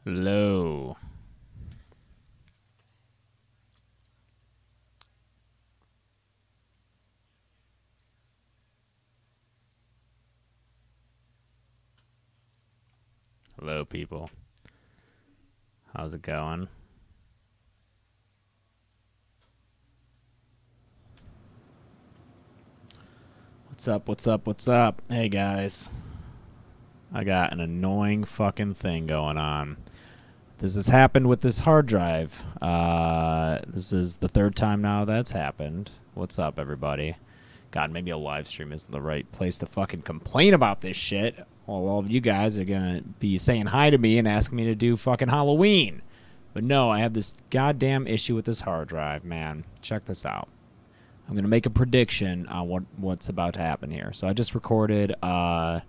Hello. Hello, people. How's it going? What's up? What's up? What's up? Hey, guys. I got an annoying fucking thing going on. This has happened with this hard drive. This is the third time now that's happened. What's up, everybody? God, maybe a live stream isn't the right place to fucking complain about this shit. Well, all of you guys are gonna be saying hi to me and asking me to do fucking Halloween. But no, I have this goddamn issue with this hard drive, man. Check this out. I'm going to make a prediction on what's about to happen here. So I just recorded, let's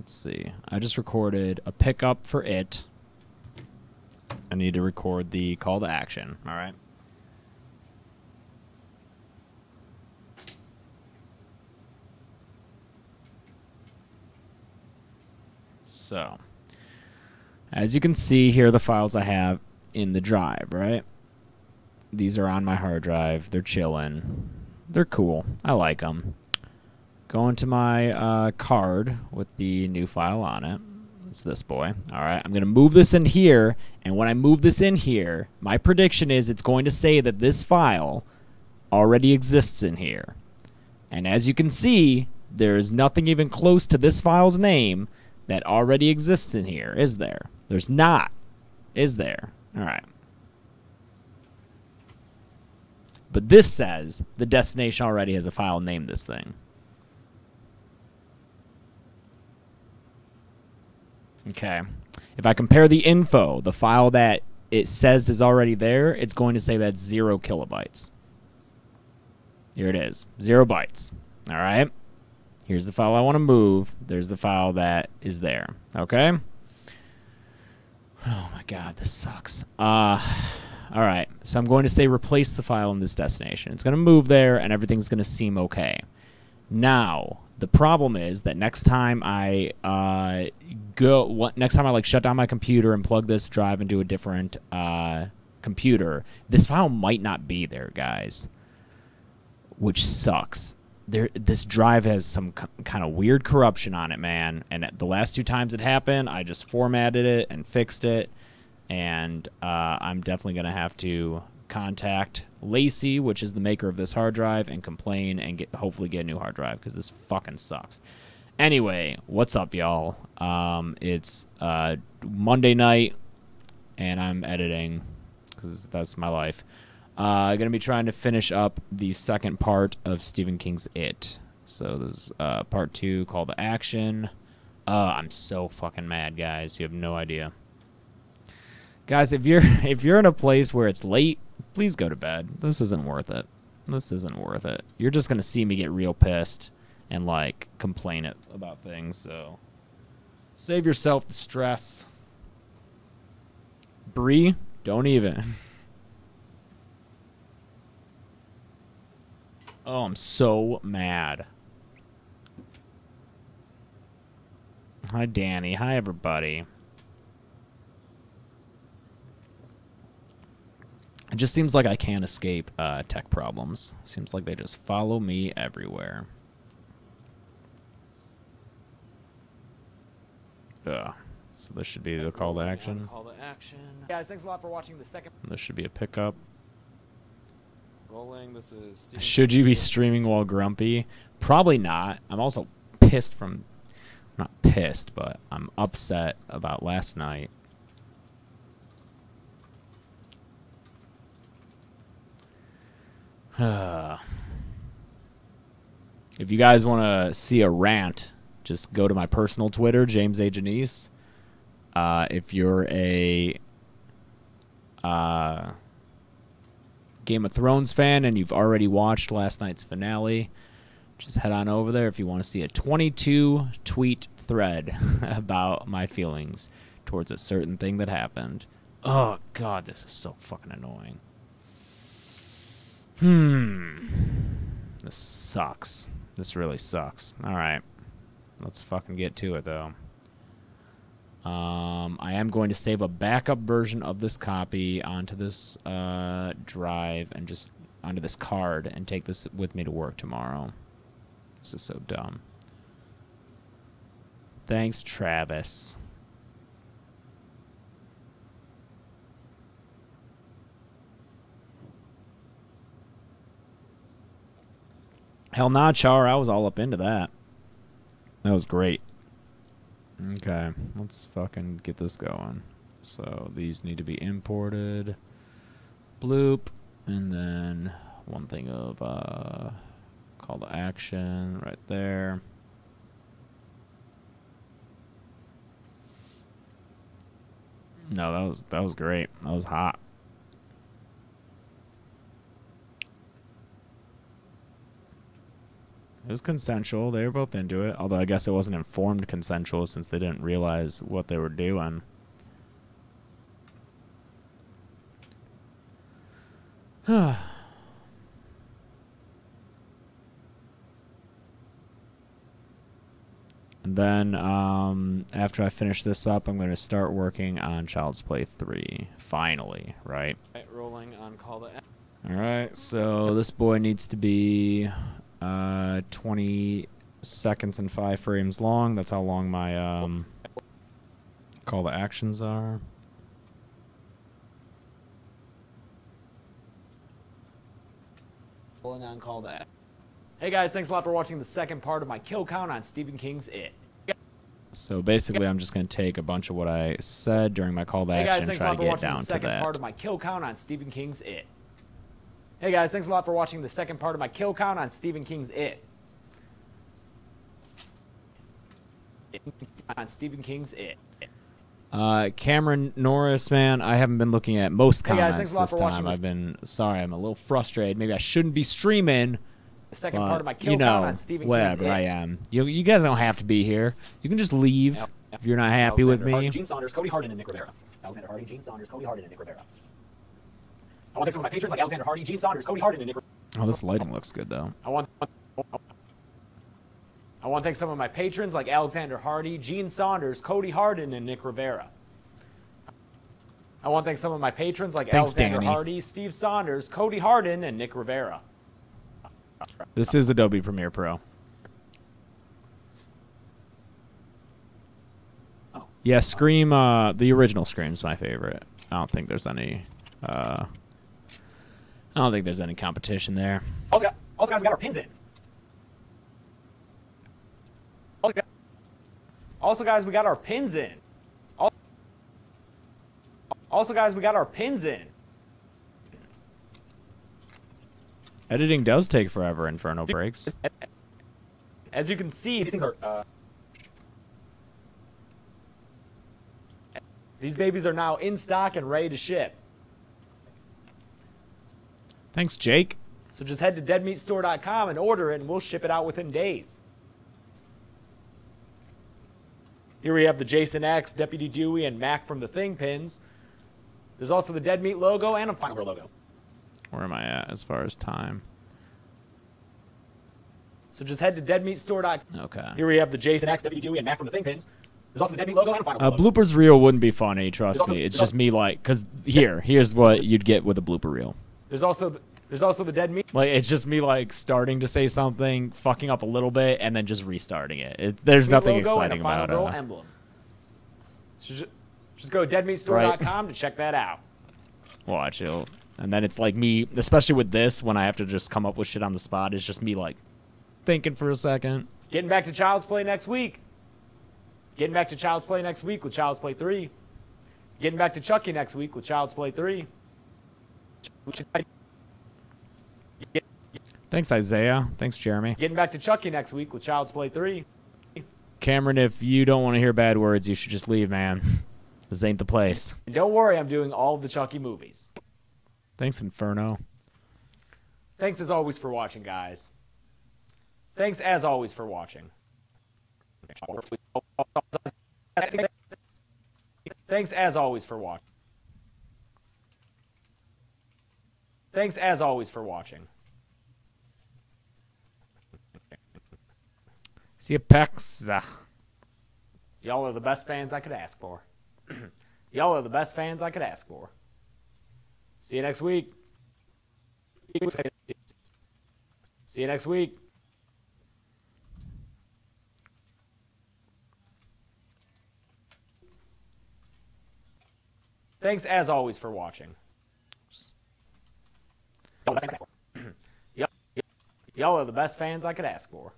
see. I just recorded a pickup for it. I need to record the call to action, all right? So, as you can see, here are the files I have in the drive, right? These are on my hard drive. They're chilling. They're cool. I like them. Go into my card with the new file on it. It's this boy. All right. I'm going to move this in here. And when I move this in here, my prediction is it's going to say that this file already exists in here. And as you can see, there's nothing even close to this file's name that already exists in here, is there? There's not. Is there? All right. But this says the destination already has a file named this thing. Okay. If I compare the info, the file that it says is already there, it's going to say that's 0 kilobytes. Here it is. 0 bytes. All right. Here's the file I want to move. There's the file that is there. Okay. Oh my God, this sucks. All right, so I'm going to say replace the file in this destination. It's going to move there, and everything's going to seem okay. Now, the problem is that next time I shut down my computer and plug this drive into a different computer, this file might not be there, guys, which sucks. This drive has some kind of weird corruption on it, man. And the last 2 times it happened, I just formatted it and fixed it. And I'm definitely going to have to contact Lacey, which is the maker of this hard drive, and complain and hopefully get a new hard drive because this fucking sucks. Anyway, what's up, y'all? It's Monday night, and I'm editing because that's my life. I'm going to be trying to finish up the second part of Stephen King's It. So this is part 2, call to action. I'm so fucking mad, guys. You have no idea. Guys, if you're in a place where it's late, please go to bed. This isn't worth it. This isn't worth it. You're just gonna see me get real pissed and like complain about things. So save yourself the stress. Bree, don't even. Oh, I'm so mad. Hi, Danny. Hi, everybody. It just seems like I can't escape tech problems. Seems like they just follow me everywhere. So this should be the call to action. Guys, thanks a lot for watching the second. This should be a pickup. Rolling. This is. Should you be streaming while grumpy? Probably not. I'm also pissed from. Not pissed, but I'm upset about last night. If you guys want to see a rant, just go to my personal Twitter, James A. Janice. If you're a Game of Thrones fan and you've already watched last night's finale, just head on over there if you want to see a 22-tweet thread about my feelings towards a certain thing that happened. Oh, God, this is so fucking annoying. This sucks. This really sucks. All right. Let's fucking get to it, though. I am going to save a backup version of this copy onto this drive and just onto this card and take this with me to work tomorrow. This is so dumb. Thanks, Travis. Hell nah, Char. I was all up into that. That was great. Okay, let's fucking get this going. So these need to be imported. Bloop. And then one thing of call to action right there. No, that was great. That was hot. It was consensual. They were both into it. Although I guess it wasn't informed consensual since they didn't realize what they were doing. And then after I finish this up, I'm going to start working on Child's Play 3. Finally, right? Rolling on call to. All right, so this boy needs to be 20 seconds and 5 frames long. That's how long my call to actions are. Rolling on call to. Hey guys, thanks a lot for watching the second part of my kill count on Stephen King's It. So basically, I'm just going to take a bunch of what I said during my call to action and try to get down to that. Hey guys, thanks a lot for watching the second part of my kill count on Stephen King's It. Hey guys, thanks a lot for watching the second part of my kill count on Stephen King's It. On Stephen King's It. Cameron Norris, man, I haven't been looking at most comments this time. I've been sorry, I'm a little frustrated. Maybe I shouldn't be streaming. The second part of my kill count on Stephen King's It. I am. You guys don't have to be here. You can just leave if you're not happy with me. Gene Saunders, Cody Harden, and Nick Rivera. Alexander Hardy, Gene Saunders, Cody Harden, and Nick Rivera. I want to thank some of my patrons like Alexander Hardy, Gene Saunders, Cody Harden, and Nick Rivera. Oh, this lighting looks good though. I want to thank some of my patrons like Alexander Hardy, Gene Saunders, Cody Harden, and Nick Rivera. I want to thank some of my patrons like Alexander Hardy, Steve Saunders, Cody Harden, and Nick Rivera. This is Adobe Premiere Pro. Oh. Yeah, Scream, the original Scream's my favorite. I don't think there's any competition there. Also guys, we got our pins in. Also guys, we got our pins in. Also guys, we got our pins in. Editing does take forever, Inferno breaks. As you can see, these things are these babies are now in stock and ready to ship. Thanks, Jake. So just head to deadmeatstore.com and order it, and we'll ship it out within days. Here we have the Jason X, Deputy Dewey, and Mac from The Thing pins. There's also the Dead Meat logo and a Final Girl logo. Where am I at as far as time? So just head to deadmeatstore.com. Okay. Here we have the Jason X, Deputy Dewey, and Mac from The Thing pins. There's also the Dead Meat logo and a Final Girl logo. Bloopers reel wouldn't be funny, trust me. It's just me like, because here's what you'd get with a blooper reel. There's also the Dead Meat. Like, it's just me like starting to say something, fucking up a little bit, and then just restarting it. There's nothing exciting about it. Emblem. So just go to deadmeatstore.com to check that out. Watch it. And then it's like me, especially with this, when I have to just come up with shit on the spot, it's just me like thinking for a second. Getting back to Child's Play next week. Getting back to Child's Play next week with Child's Play 3. Getting back to Chucky next week with Child's Play 3. Thanks, Isaiah. Thanks, Jeremy. Getting back to Chucky next week with Child's Play 3. Cameron, if you don't want to hear bad words, you should just leave, man. This ain't the place. And don't worry, I'm doing all of the Chucky movies. Thanks, Inferno. Thanks as always for watching, guys. Thanks as always for watching. Thanks as always for watching. Thanks as always for watching. See you, Pex. Y'all are the best fans I could ask for. Y'all are the best fans I could ask for. See you next week. See you next week. Thanks as always for watching. Y'all are the best fans I could ask for.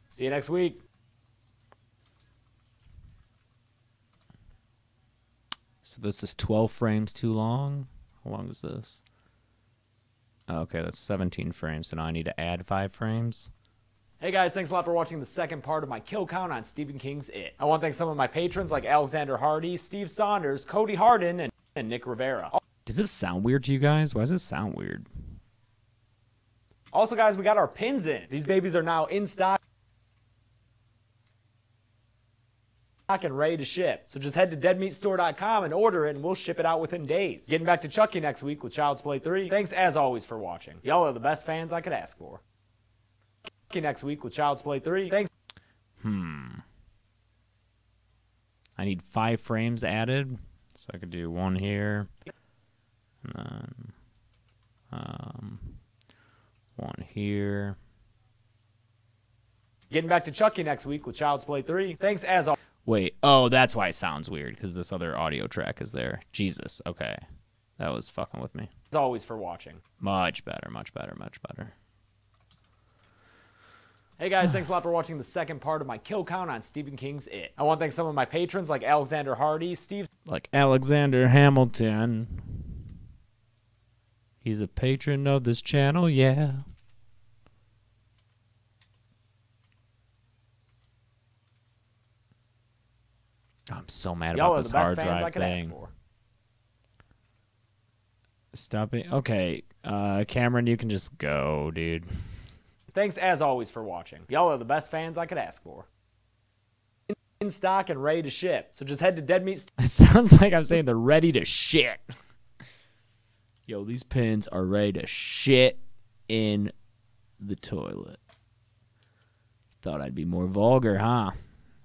See you next week. So this is 12 frames too long. How long is this? Okay, that's 17 frames. So now I need to add 5 frames. Hey guys, thanks a lot for watching the second part of my kill count on Stephen King's It. I want to thank some of my patrons like Alexander Hardy, Steve Saunders, Cody Harden, and Nick Rivera. Does this sound weird to you guys? Why does this sound weird? Also guys, we got our pins in. These babies are now in stock and ready to ship. So just head to deadmeatstore.com and order it and we'll ship it out within days. Getting back to Chucky next week with Child's Play 3. Thanks as always for watching. Y'all are the best fans I could ask for. Chucky next week with Child's Play 3. Thanks. I need 5 frames added. So I could do 1 here. And then 1 here. Getting back to Chucky next week with Child's Play 3. Thanks as always. Wait, oh, that's why it sounds weird, because this other audio track is there. Jesus, okay. That was fucking with me. As always for watching. Much better, much better, much better. Hey guys, thanks a lot for watching the second part of my kill count on Stephen King's It. I want to thank some of my patrons like Alexander Hardy, Steve... Like Alexander Hamilton. He's a patron of this channel, yeah. I'm so mad about this hard drive thing. Stop it. Okay, Cameron, you can just go, dude. Thanks as always for watching. Y'all are the best fans I could ask for. In stock and ready to ship. So just head to Deadmeat. It sounds like I'm saying they're ready to shit. Yo, these pins are ready to shit in the toilet. Thought I'd be more vulgar, huh?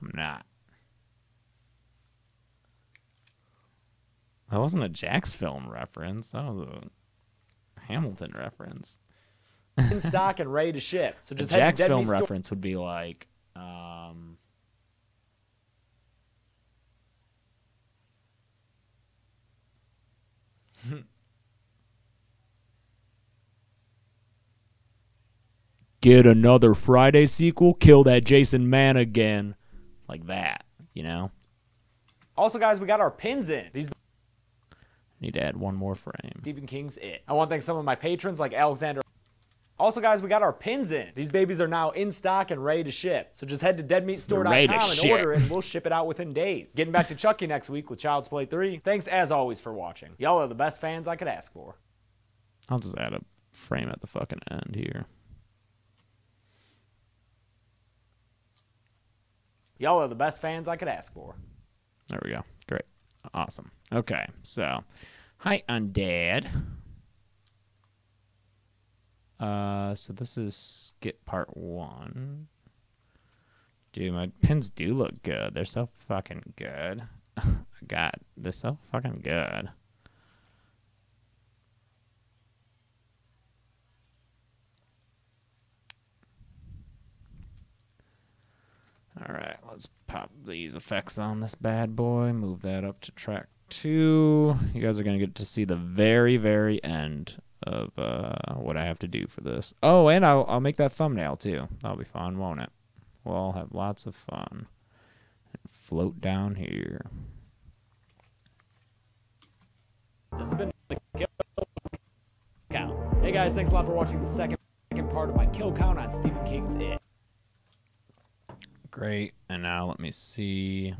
I'm not. That wasn't a Jax film reference. That was a Hamilton reference. In stock and ready to ship. So just a head Jax to film Deadmeat reference would be like, get another Friday sequel, kill that Jason Mann again. Like that, you know? Also, guys, we got our pins in. These need to add 1 more frame. Stephen King's It. I want to thank some of my patrons like Alexander. Also, guys, we got our pins in. These babies are now in stock and ready to ship. So just head to deadmeatstore.com and order it and we'll ship it out within days. Getting back to Chucky next week with Child's Play 3. Thanks as always for watching. Y'all are the best fans I could ask for. I'll just add a frame at the fucking end here. Y'all are the best fans I could ask for. There we go. Great. Awesome. Okay, so hi, Undead. So this is skip part 1. Dude, my pins do look good. They're so fucking good. God, they're so fucking good. Alright, let's pop these effects on this bad boy. Move that up to track 2. You guys are going to get to see the very, very end of what I have to do for this. Oh, and I'll make that thumbnail too. That'll be fun, won't it? We'll all have lots of fun. And float down here. This has been the kill count. Hey guys, thanks a lot for watching the second part of my kill count on Stephen King's It. Great, and now let me see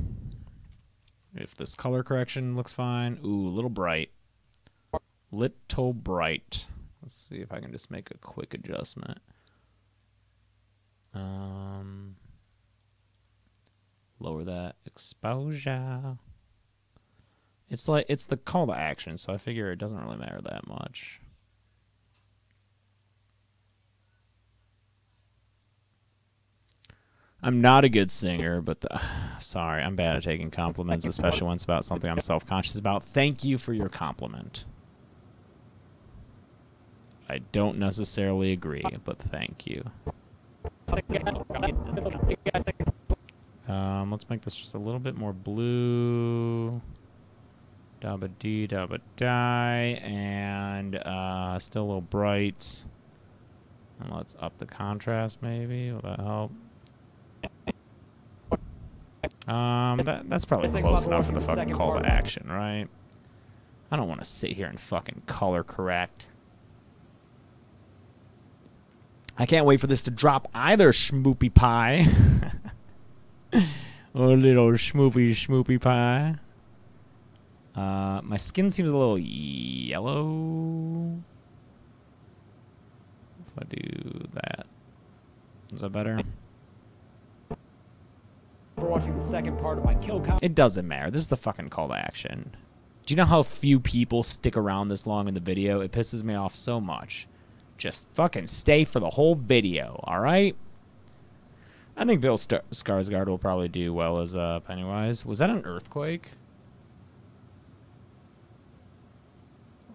if this color correction looks fine. Ooh, a little bright. Little bright. Let's see if I can just make a quick adjustment. Lower that exposure. It's like it's the call to action, so I figure it doesn't really matter that much. I'm not a good singer, but sorry, I'm bad at taking compliments, especially when it's about something I'm self-conscious about. Thank you for your compliment. I don't necessarily agree, but thank you. Let's make this just a little bit more blue. Dabba dee, dabba die, and still a little bright. And let's up the contrast, maybe. Will that help? That's probably close enough for the fucking call to action, right? I don't want to sit here and fucking color correct. I can't wait for this to drop either, schmoopy pie. Oh, little schmoopy pie. My skin seems a little yellow. If I do that. Is that better? For watching the second part of my kill count. It doesn't matter. This is the fucking call to action. Do you know how few people stick around this long in the video? It pisses me off so much. Just fucking stay for the whole video, alright? I think Bill Skarsgård will probably do well as Pennywise. Was that an earthquake?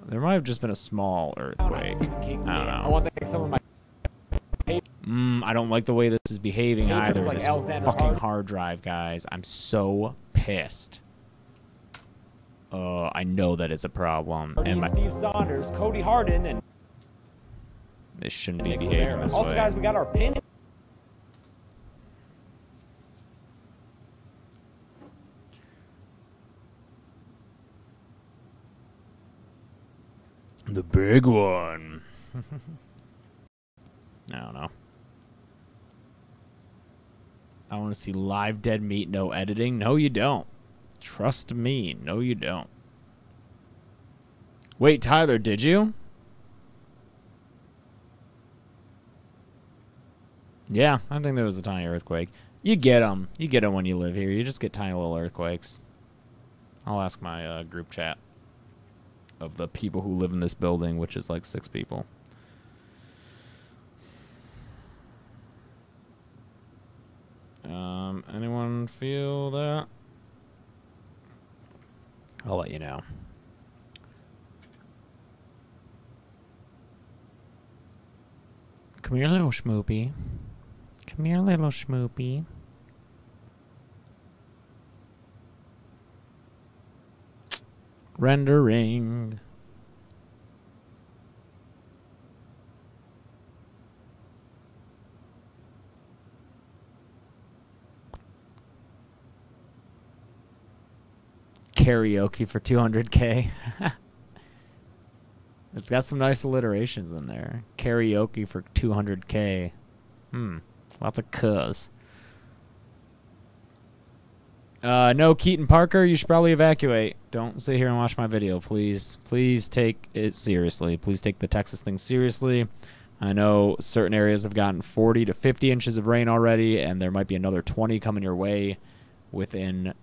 There might have just been a small earthquake. I don't know. I want to thank some of my I don't like the way this is behaving either. like this Alexander fucking hard drive, guys. I'm so pissed. I know that it's a problem. And Steve Saunders, Cody Harden, and this shouldn't be behaving this way. Also, guys, we got our pin. The big one. I don't know. I want to see live dead meat, no editing. No, you don't. Trust me. No, you don't. Wait, Tyler, did you? Yeah, I think there was a tiny earthquake. You get them. You get them when you live here. You just get tiny little earthquakes. I'll ask my group chat of the people who live in this building, which is like 6 people. Anyone feel that? I'll let you know. Come here, little schmoopy. Come here, little schmoopy. Rendering. Karaoke for 200K. It's got some nice alliterations in there. Karaoke for 200K. Lots of cuz. No, Keaton Parker, you should probably evacuate. Don't sit here and watch my video, please. Please take it seriously. Please take the Texas thing seriously. I know certain areas have gotten 40 to 50 inches of rain already, and there might be another 20 coming your way within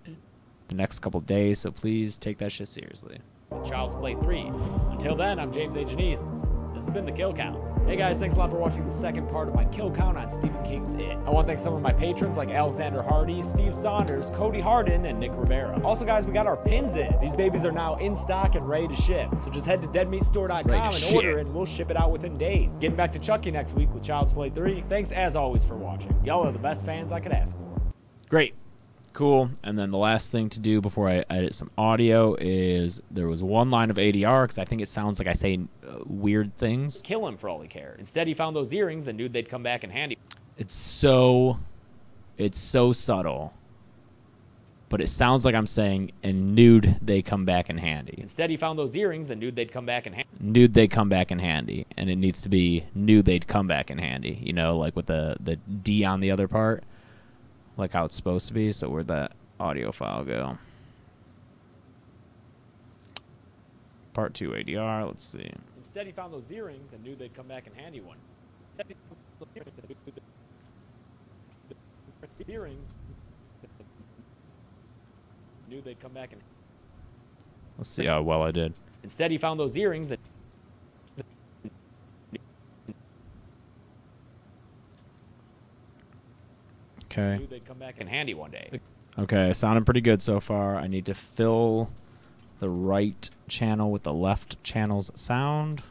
the next couple days, so please take that shit seriously. Child's Play 3. Until then, I'm James A. Janice. This has been The Kill Count. Hey guys, thanks a lot for watching the second part of my kill count on Stephen King's It. I want to thank some of my patrons like Alexander Hardy, Steve Saunders, Cody Harden, and Nick Rivera. Also guys, we got our pins in. These babies are now in stock and ready to ship. So just head to deadmeatstore.com and order and we'll ship it out within days. Getting back to Chucky next week with Child's Play 3. Thanks as always for watching. Y'all are the best fans I could ask for. Great. Cool. And then the last thing to do before I edit some audio is there was one line of ADR because I think it sounds like I say weird things. Kill him for all he cared. Instead, he found those earrings and knew they'd come back in handy. It's so subtle. But it sounds like I'm saying, and knew they come back in handy. Instead, he found those earrings and knew they'd come back in handy. Knew they'd come back in handy. And it needs to be knew they'd come back in handy. You know, like with the D on the other part. Like how it's supposed to be. So where'd that audio file go? Part 2 ADR. Let's see. Instead, he found those earrings and knew they'd come back in handy one. Earrings knew they'd come back in. Let's see how well I did. Instead, he found those earrings that. Okay. Knew they'd come back in handy one day. Okay, sounding pretty good so far. I need to fill the right channel with the left channel's sound.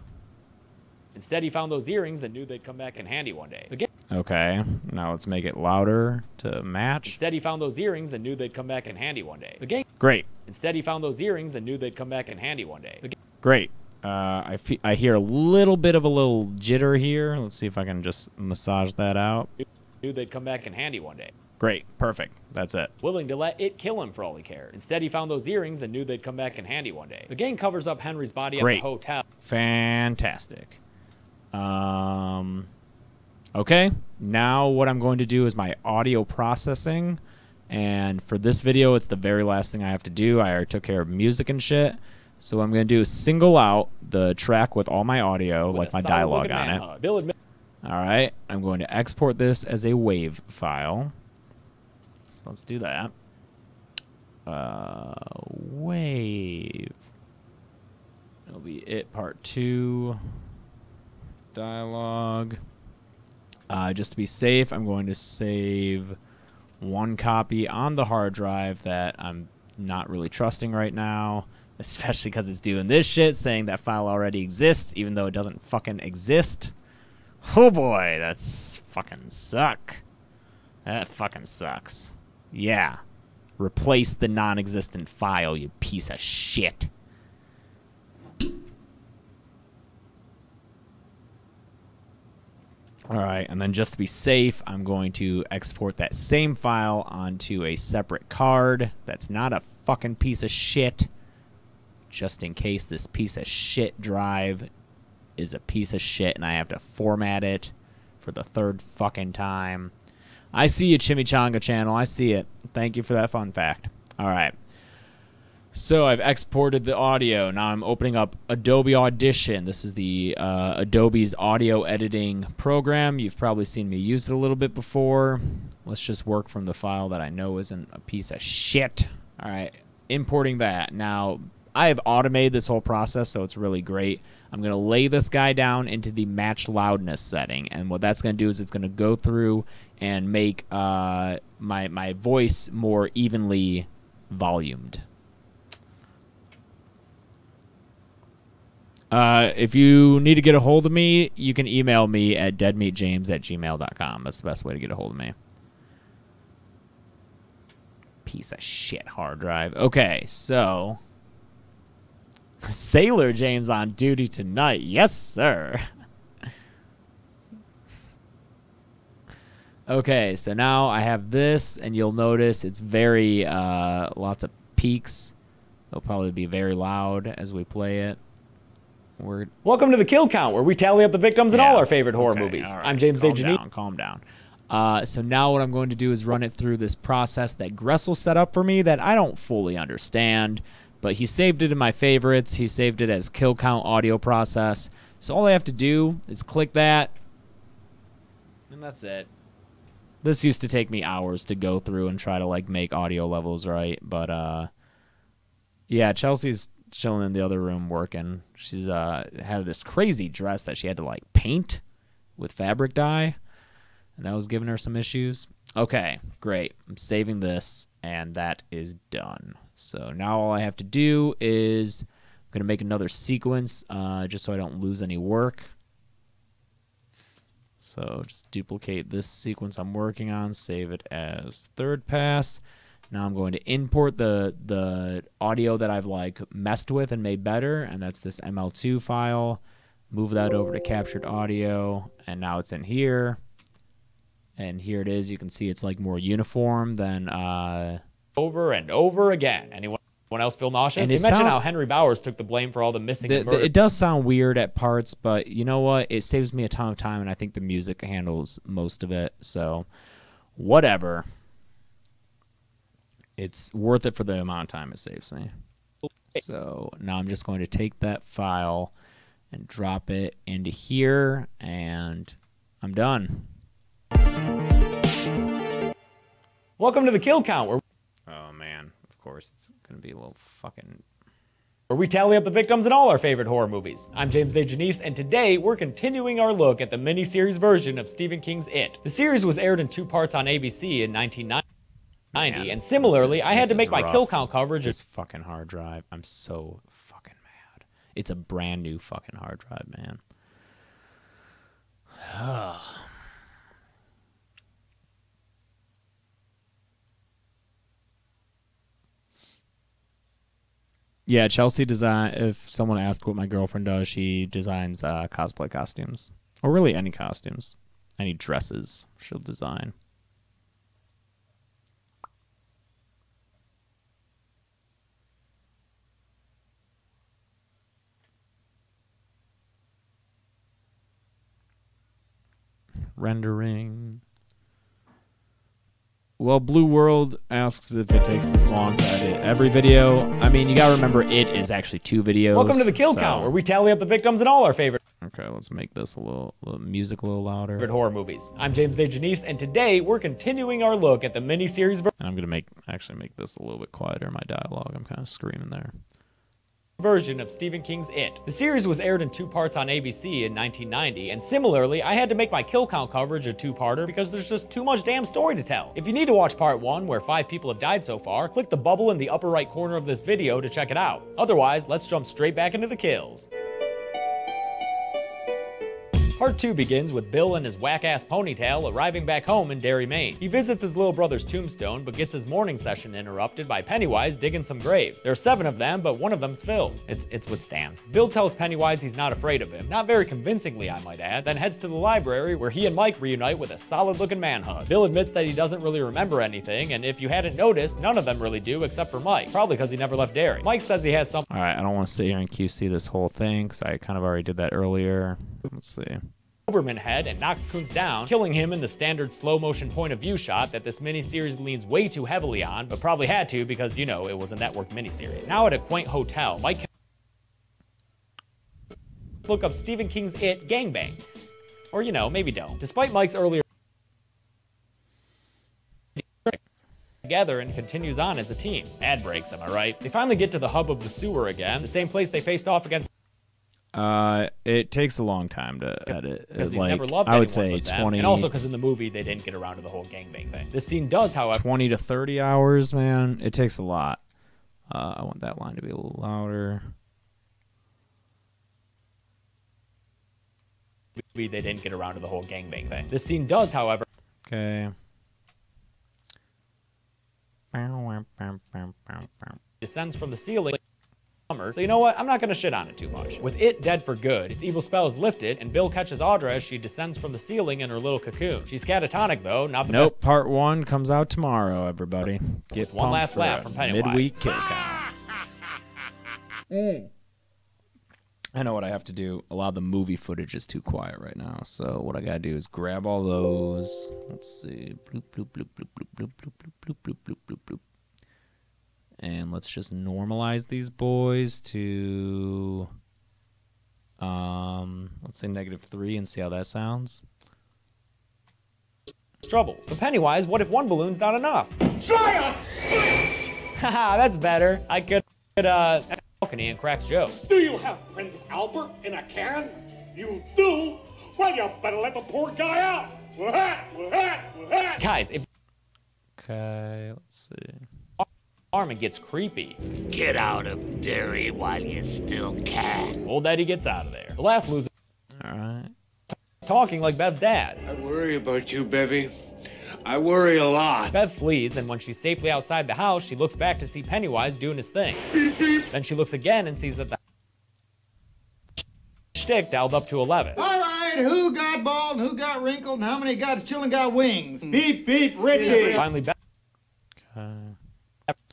Instead, he found those earrings and knew they'd come back in handy one day. Okay, now let's make it louder to match. Instead, he found those earrings and knew they'd come back in handy one day. Great. Instead, he found those earrings and knew they'd come back in handy one day. Great. I hear a little bit of a little jitter here. Let's see if I can just massage that out. Knew they'd come back in handy one day. Great. Perfect. That's it. Willing to let it kill him for all he cared. Instead, he found those earrings and knew they'd come back in handy one day. The gang covers up Henry's body at the hotel. Fantastic. Okay. Now what I'm going to do is my audio processing. And for this video, it's the very last thing I have to do. I already took care of music and shit. So what I'm going to do is single out the track with all my audio, like my dialogue on it. All right. I'm going to export this as a WAV file. So let's do that. WAV. It'll be it part 2. Dialogue. Just to be safe, I'm going to save one copy on the hard drive that I'm not really trusting right now, especially because it's doing this shit, saying that file already exists, even though it doesn't fucking exist. Oh boy, that's fucking suck. That fucking sucks. Yeah. Replace the non-existent file, you piece of shit. Alright, and then just to be safe, I'm going to export that same file onto a separate card that's not a fucking piece of shit. Just in case this piece of shit drive is a piece of shit and I have to format it for the third fucking time. I see you, Chimichanga Channel. I see it. Thank you for that fun fact. Alright. So I've exported the audio. Now I'm opening up Adobe Audition. This is the Adobe's audio editing program. You've probably seen me use it a little bit before. Let's just work from the file that I know isn't a piece of shit. All right, importing that. Now I have automated this whole process, so it's really great. I'm going to lay this guy down into the match loudness setting, and what that's going to do is it's going to go through and make my voice more evenly volumed. If you need to get a hold of me, you can email me at deadmeatjames@gmail.com. That's the best way to get a hold of me. Piece of shit hard drive. Okay, so Sailor James on duty tonight. Yes, sir. Okay, so now I have this, and you'll notice it's very, lots of peaks. It'll probably be very loud as we play it. Welcome to the Kill Count, where we tally up the victims in all our favorite horror movies. Right. I'm James Dejanine. Calm down. So now what I'm going to do is run it through this process that Gressel set up for me that I don't fully understand, but he saved it in my favorites. He saved it as Kill Count audio process. So all I have to do is click that, and that's it. This used to take me hours to go through and try to like make audio levels right, but yeah, Chelsea's chilling in the other room working. She's had this crazy dress that she had to like paint with fabric dye, and that was giving her some issues. Okay, great. I'm saving this, and that is done. So now all I have to do is I'm gonna make another sequence just so I don't lose any work. So just duplicate this sequence I'm working on, save it as third pass. Now I'm going to import the audio that I've like messed with and made better, and that's this ML2 file. Move that over to captured audio, and now it's in here. And here it is. You can see it's like more uniform than over and over again. Anyone else feel nauseous? You mentioned how Henry Bowers took the blame for all the missing and murder. It does sound weird at parts, but you know what? It saves me a ton of time, and I think the music handles most of it. So whatever. It's worth it for the amount of time it saves me. So now I'm just going to take that file and drop it into here, and I'm done. Welcome to the Kill Count. Oh, man. Of course, it's going to be a little fucking where we tally up the victims in all our favorite horror movies. I'm James A. Janice, and today we're continuing our look at the miniseries version of Stephen King's It. The series was aired in 2 parts on ABC in 1990, and similarly, I had to make my kill count coverage. This fucking hard drive, I'm so fucking mad. It's a brand new fucking hard drive, man. Yeah, Chelsea design. If someone asked what my girlfriend does, she designs cosplay costumes, or really any costumes, any dresses she'll design. Rendering. Well, Blue World asks if it takes this long to edit every video. I mean, you gotta remember it is actually 2 videos. Welcome to the kill count, where we tally up the victims in all our favorite let's make this a little music a little louder. Horror movies. I'm James A. Janice, and today we're continuing our look at the miniseries and I'm gonna actually make this a little bit quieter. My dialogue, I'm kind of screaming there. Version of Stephen King's It. The series was aired in 2 parts on ABC in 1990, and similarly, I had to make my kill count coverage a 2-parter because there's just too much damn story to tell. If you need to watch part 1, where 5 people have died so far, click the bubble in the upper right corner of this video to check it out. Otherwise, let's jump straight back into the kills. Part 2 begins with Bill and his whack-ass ponytail arriving back home in Derry, Maine. He visits his little brother's tombstone, but gets his mourning session interrupted by Pennywise digging some graves. There are 7 of them, but one of them's filled. It's with Stan. Bill tells Pennywise he's not afraid of him, not very convincingly I might add, then heads to the library where he and Mike reunite with a solid-looking manhunt. Bill admits that he doesn't really remember anything, and if you hadn't noticed, none of them really do except for Mike, probably because he never left Derry. Mike says he has some— Alright, I don't want to sit here and QC this whole thing, because I kind of already did that earlier. Let's see. Doberman head and knocks Coons down, killing him in the standard slow motion point of view shot that this miniseries leans way too heavily on, but probably had to because, you know, it was a network miniseries. Now at a quaint hotel, Mike can look up Stephen King's It Gangbang. Or, you know, maybe don't. Despite Mike's earlier together and continues on as a team. Ad breaks, am I right? They finally get to the hub of the sewer again, the same place they faced off against. It takes a long time to edit. Because he's like, never loved I would anyone say but them, 20. and also because in the movie they didn't get around to the whole gangbang thing. This scene does, however, 20 to 30 hours, man. It takes a lot. I want that line to be a little louder. They didn't get around to the whole gangbang thing. This scene does, however. Okay. Descends from the ceiling. So you know what? I'm not gonna shit on it too much. With it dead for good, its evil spell is lifted, and Bill catches Audra as she descends from the ceiling in her little cocoon. She's catatonic though, not the best. Nope, part 1 comes out tomorrow, everybody. Get one last laugh from Pennywise. Midweek kill count. I know what I have to do. A lot of the movie footage is too quiet right now, so what I gotta do is grab all those. Let's see. Bloop, bloop, bloop, bloop, bloop, bloop, bloop, bloop, bloop, bloop, bloop, bloop. And let's just normalize these boys to, let's say -3 and see how that sounds. Troubles. But Pennywise, what if one balloon's not enough? Try a bitch! Haha, that's better. I could, balcony and cracks jokes. Do you have Prince Albert in a can? You do? Well, you better let the poor guy out. Guys, if... Okay, let's see. Armin gets creepy. Get out of Derry while you still can. Old Daddy gets out of there. The last loser. Alright. Talking like Bev's dad. I worry about you, Bevy. I worry a lot. Bev flees, and when she's safely outside the house, she looks back to see Pennywise doing his thing. Then she looks again and sees that the shtick dialed up to 11. All right, who got bald and who got wrinkled and how many got chillin' got wings? Beep, beep, Richie. Finally, Bev.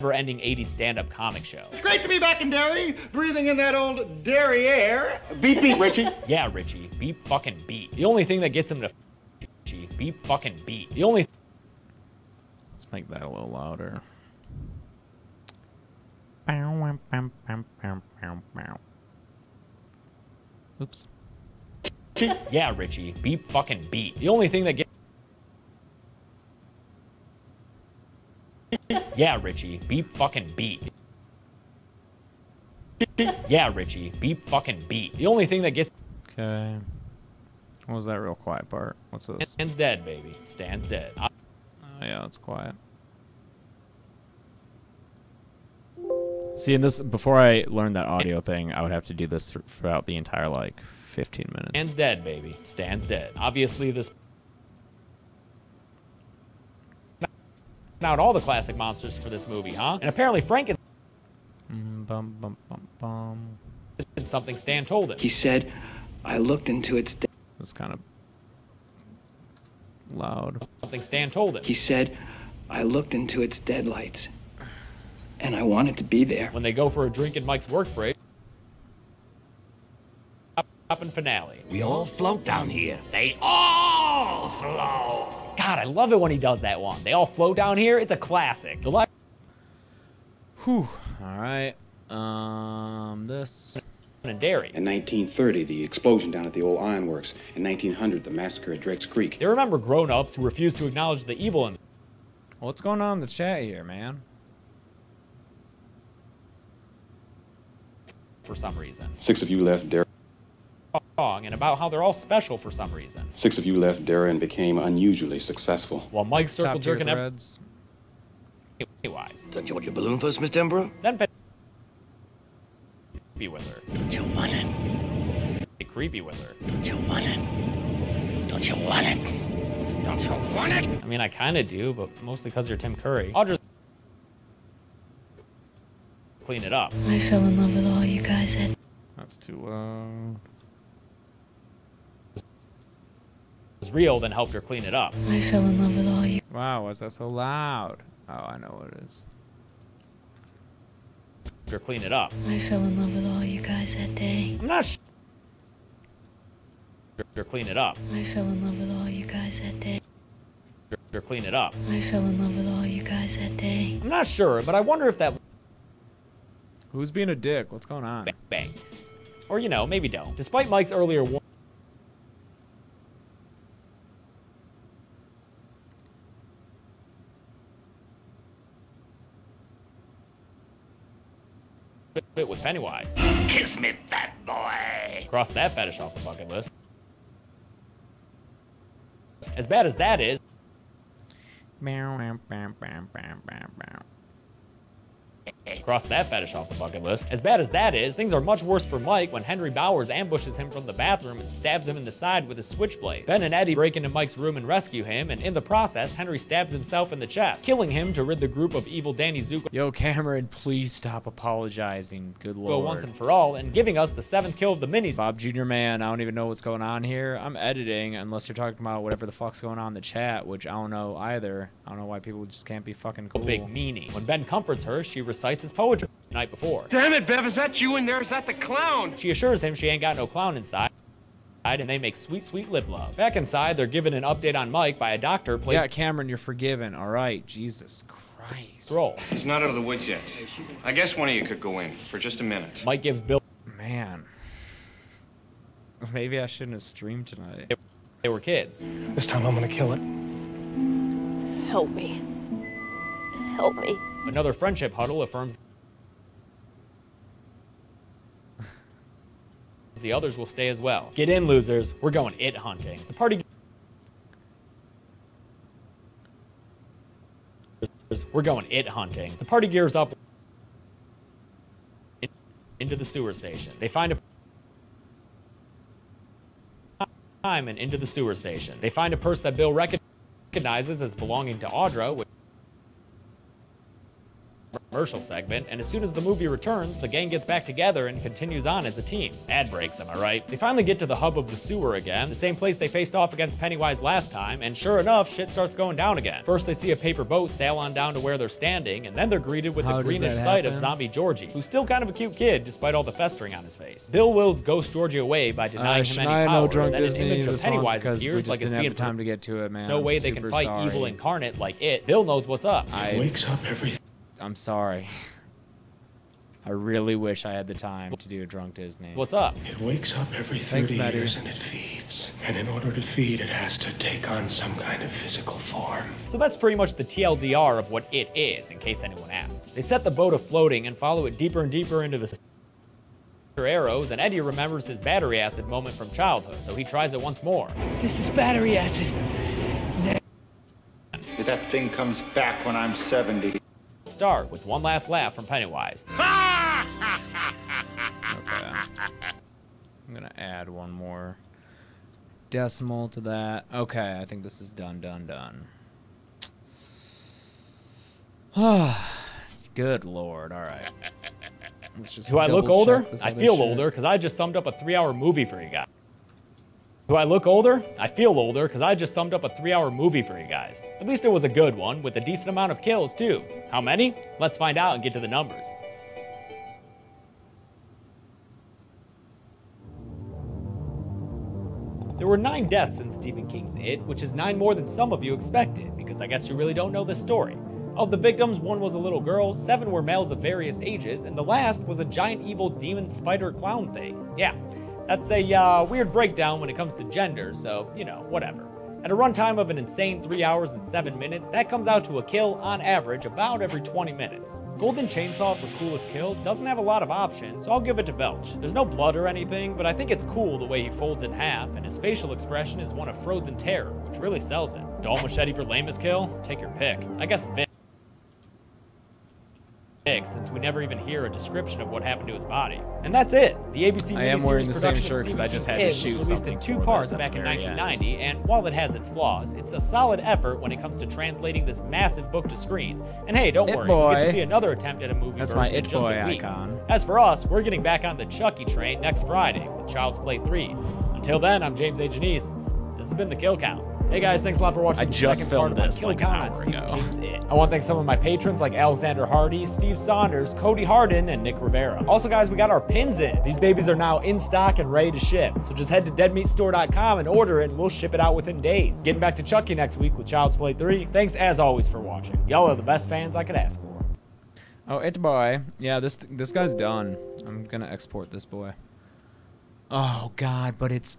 Never-ending 80s stand-up comic show. It's great to be back in Derry, breathing in that old Derry air. Beep, beep, Richie. Yeah, Richie. Beep fucking beat. The only thing that gets him to beep fucking beat. The only... Let's make that a little louder. Oops. Yeah, Richie. Beep fucking beat. The only thing that gets... Yeah, Richie. Beep fucking beat. Yeah, Richie, beep fucking beep. The only thing that gets Okay. What was that real quiet part? What's this? Stands dead, baby. Stands dead. Oh, yeah, it's quiet. See, in this, before I learned that audio thing, I would have to do this throughout the entire, like, 15 minutes. Stands dead, baby. Stands dead. Obviously, this... out all the classic monsters for this movie, huh? And apparently Frankenstein Bum, bum, bum, bum. is something Stan told him. He said, I looked into its... This is kind of loud. Something Stan told him. He said, I looked into its deadlights, and I wanted to be there. When they go for a drink in Mike's work break, up in finale. We all float down here. They all float. God, I love it when he does that one. They all float down here. It's a classic. The Whew. All right. This. and Dairy. In 1930, the explosion down at the old ironworks. In 1900, the massacre at Drake's Creek. They remember grown-ups who refuse to acknowledge the evil in... What's going on in the chat here, man? for some reason. 6 of you left Dara. And about how they're all special for some reason. 6 of you left Dara and became unusually successful. While Mike's circle Top tier jerking threads. Pennywise. Don't you want your balloon first, Mr. Emperor? Then be with her. Don't you want it? Be creepy with her. Don't you want it? Don't you want it? Don't you want it? I mean, I kind of do, but mostly because you're Tim Curry. I'll just clean it up. I fell in love with all you guys had. That's too loud. It's real, then help her clean it up. I fell in love with all you. Wow, why is that so loud? Oh, I know what it is. Her clean it up. I fell in love with all you guys that day. I'm not sure. Clean it up. I fell in love with all you guys that day. Clean it up. I fell in love with all you guys that day. I'm not sure, but I wonder if that Who's being a dick? What's going on? bang, bang. Or, you know, maybe don't. Despite Mike's earlier warning, with Pennywise. Kiss me, fat boy. Cross that fetish off the bucket list. As bad as that is, cross that fetish off the bucket list. As bad as that is, things are much worse for Mike when Henry Bowers ambushes him from the bathroom and stabs him in the side with a switchblade. Ben and Eddie break into Mike's room and rescue him, and in the process, Henry stabs himself in the chest, killing him to rid the group of evil Danny Zuko Yo, Cameron, please stop apologizing. Good lord. once and for all, and giving us the 7th kill of the minis. Bob Jr. Man, I don't even know what's going on here. I'm editing, unless you're talking about whatever the fuck's going on in the chat, which I don't know either. I don't know why people just can't be fucking cool. Big meanie. When Ben comforts her, she recites his poetry the night before. Damn it, Bev, is that you in there? Is that the clown? She assures him she ain't got no clown inside, and they make sweet, sweet lip love. Back inside, they're given an update on Mike by a doctor played Yeah, Cameron, you're forgiven. All right, Jesus Christ. Roll. He's not out of the woods yet. I guess one of you could go in for just a minute. Mike gives Bill Man. Maybe I shouldn't have streamed tonight. they were kids. This time I'm gonna kill it. Help me. Help me. Another friendship huddle affirms the others will stay as well. Get in, losers. We're going it hunting. The party We're going it hunting. The party gears up into the sewer station. They find a time and into the sewer station. They find a purse that Bill recognizes as belonging to Audra, which commercial segment, and as soon as the movie returns, the gang gets back together and continues on as a team. Ad breaks, am I right? They finally get to the hub of the sewer again, the same place they faced off against Pennywise last time, and sure enough, shit starts going down again. First, they see a paper boat sail on down to where they're standing, and then they're greeted with the greenish sight of zombie Georgie, who's still kind of a cute kid despite all the festering on his face. Bill wills ghost Georgie away by denying him any power, and then an image of Pennywise appears like it's being time to get to it, man. no way they can fight evil incarnate like it. Bill knows what's up. Wakes up every... I'm sorry. I really wish I had the time to do a drunk Disney. What's up? It wakes up every 30 years and it feeds. And in order to feed, it has to take on some kind of physical form. So that's pretty much the TLDR of what it is, in case anyone asks. They set the boat afloating and follow it deeper and deeper into the arrows, and Eddie remembers his battery acid moment from childhood, so he tries it once more. This is battery acid. That thing comes back when I'm 70. Start with one last laugh from Pennywise. Okay. I'm gonna add one more decimal to that. Okay, I think this is done. Good Lord. All right. Let's just Do I look older? I feel shit. older because I just summed up a 3-hour movie for you guys. Do I look older? I feel older because I just summed up a 3-hour movie for you guys. At least it was a good one with a decent amount of kills too. How many? Let's find out and get to the numbers. There were 9 deaths in Stephen King's It, which is 9 more than some of you expected, because I guess you really don't know this story. Of the victims, 1 was a little girl, 7 were males of various ages, and the last was a giant evil demon spider clown thing. Yeah, that's a weird breakdown when it comes to gender, so, you know, whatever. At a runtime of an insane 3 hours and 7 minutes, that comes out to a kill, on average, about every 20 minutes. Golden Chainsaw for coolest kill doesn't have a lot of options, so I'll give it to Belch. There's no blood or anything, but I think it's cool the way he folds in half, and his facial expression is one of frozen terror, which really sells it. Dull Machete for lamest kill? Take your pick. I guess Vic, since we never even hear a description of what happened to his body. And that's it. The ABC I am wearing the miniseries same production shirt of 'cause Stephen I just King's had to It shoot was released in something 2 for parts this back in at the very end. 1990, and while it has its flaws, it's a solid effort when it comes to translating this massive book to screen. And hey, don't worry, you get to see another attempt at a movie That's version my in It just Boy a week. icon. As for us, we're getting back on the Chucky train next Friday with Child's Play 3. Until then, I'm James A. Janice. This has been The Kill Count. Hey guys, thanks a lot for watching the just second part filmed of my this Kill like an Count on hour Stephen ago. King's It. I want to thank some of my patrons like Alexander Hardy, Steve Saunders, Cody Harden, and Nick Rivera. Also guys, we got our pins in. These babies are now in stock and ready to ship. So just head to deadmeatstore.com and order it and we'll ship it out within days. Getting back to Chucky next week with Child's Play 3. Thanks as always for watching. Y'all are the best fans I could ask for. Oh, It Boy. Yeah, this guy's done. I'm gonna export this boy. Oh God, but it's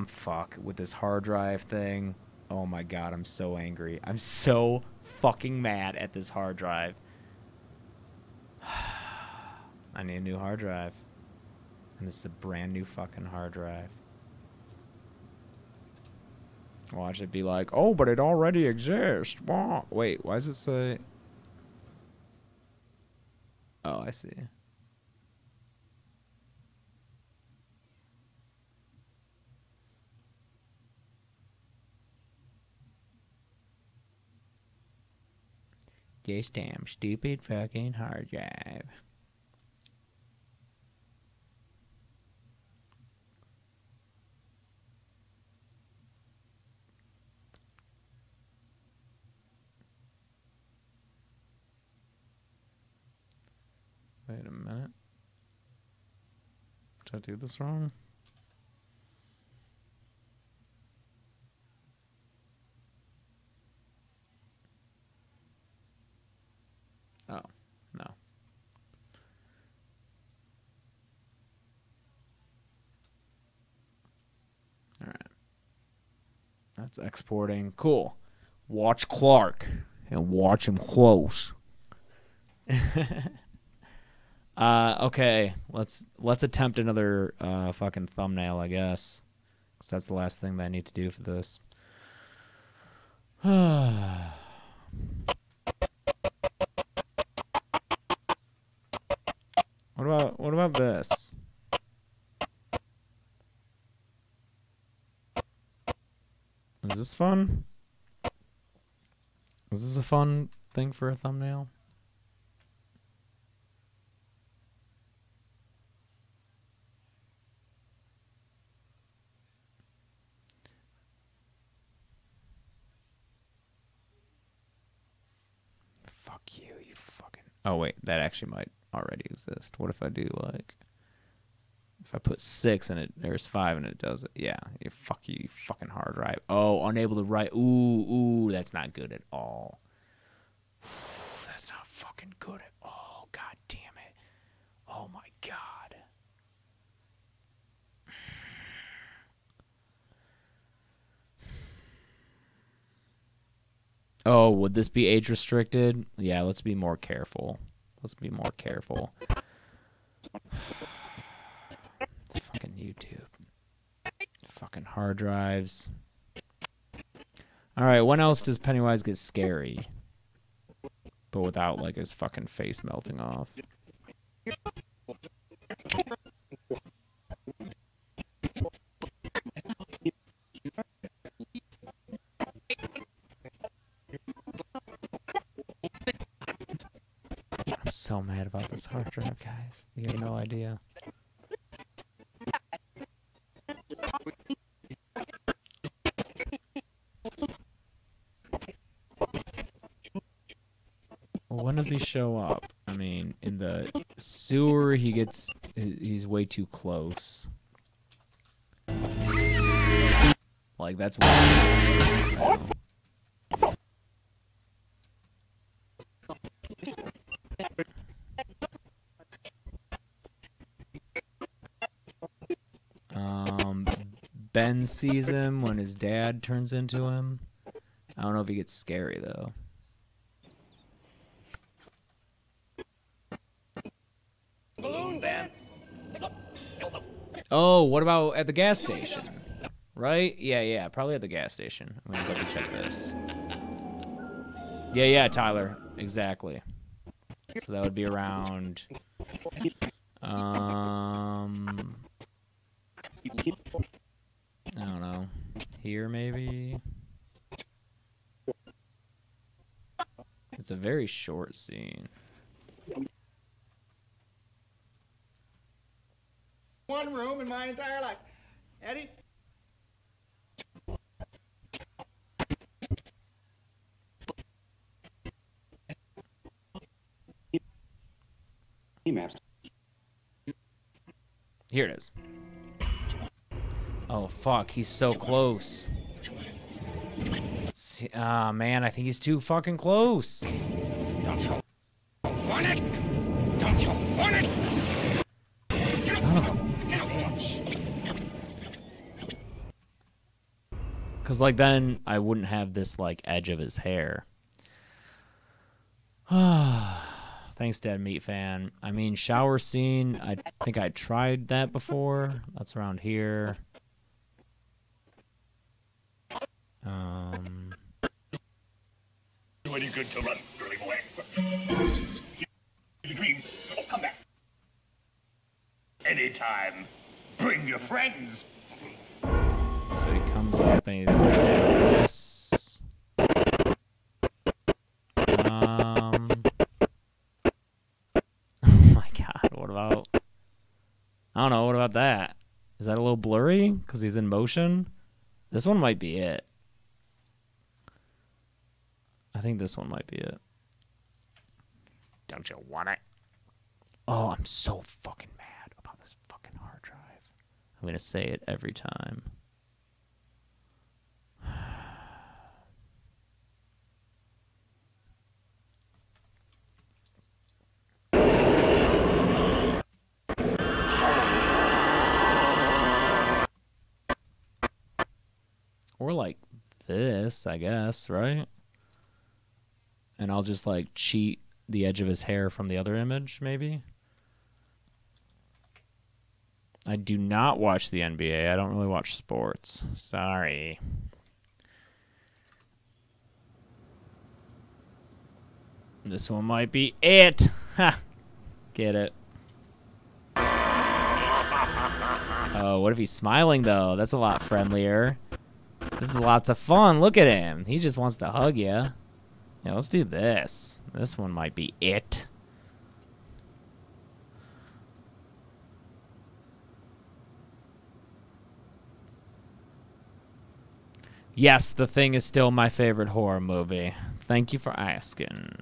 fuck with this hard drive thing. Oh my God, I'm so angry. I'm so fucking mad at this hard drive. I need a new hard drive. And this is a brand new fucking hard drive. Watch it be like, oh, but it already exists. Wait, why does it say? Oh, I see. This damn stupid fucking hard drive. Wait a minute. Did I do this wrong? Oh, no. All right. That's exporting. Cool. Watch Clark and watch him close. Okay. Let's attempt another fucking thumbnail, I guess. 'Cause that's the last thing that I need to do for this. What about this? Is this fun? Is this a fun thing for a thumbnail? Fuck you, you fucking... Oh, wait, that actually might already exist. What if I do, like... If I put 6 and there's 5 and it does it. Yeah, fuck you, you fucking hard drive. Oh, unable to write. Ooh, that's not good at all. That's not fucking good at all. God damn it. Oh my God. Oh, would this be age restricted? Yeah, let's be more careful. Let's be more careful. YouTube. Fucking hard drives. Alright, when else does Pennywise get scary? But without, like, his fucking face melting off. I'm so mad about this hard drive, guys. You have no idea. Well, when does he show up? I mean, in the sewer, he's way too close. Like, that's what Ben sees him when his dad turns into him. I don't know if he gets scary, though. Balloon Ben. Oh, what about at the gas station? Right? Yeah, probably at the gas station. I'm gonna double check this. Yeah, Tyler. Exactly. So that would be around... I don't know. Here, maybe? It's a very short scene. One room in my entire life. Eddie? Here it is. Oh, fuck. He's so close. Ah, man. I think he's too fucking close. Don't you want it? Don't you want it? Son of a bitch. Because, like, then I wouldn't have this, like, edge of his hair. Thanks, Dead Meat Fan. I mean, shower scene. I think I tried that before. That's around here. Any good to run, girly boy. See the dreams. Oh, come back. Anytime. Bring your friends. So he comes up and he's like this. Oh my god, what about... I don't know, what about that? Is that a little blurry? Because he's in motion? This one might be it. I think this one might be it. Don't you want it? Oh, I'm so fucking mad about this fucking hard drive. I'm going to say it every time. Or like this, I guess, right? And I'll just like cheat the edge of his hair from the other image, maybe? I do not watch the NBA. I don't really watch sports. Sorry. This one might be it. Ha! Get it. Oh, what if he's smiling, though? That's a lot friendlier. This is lots of fun. Look at him. He just wants to hug you. Yeah, let's do this. This one might be it. Yes, The Thing is still my favorite horror movie. Thank you for asking.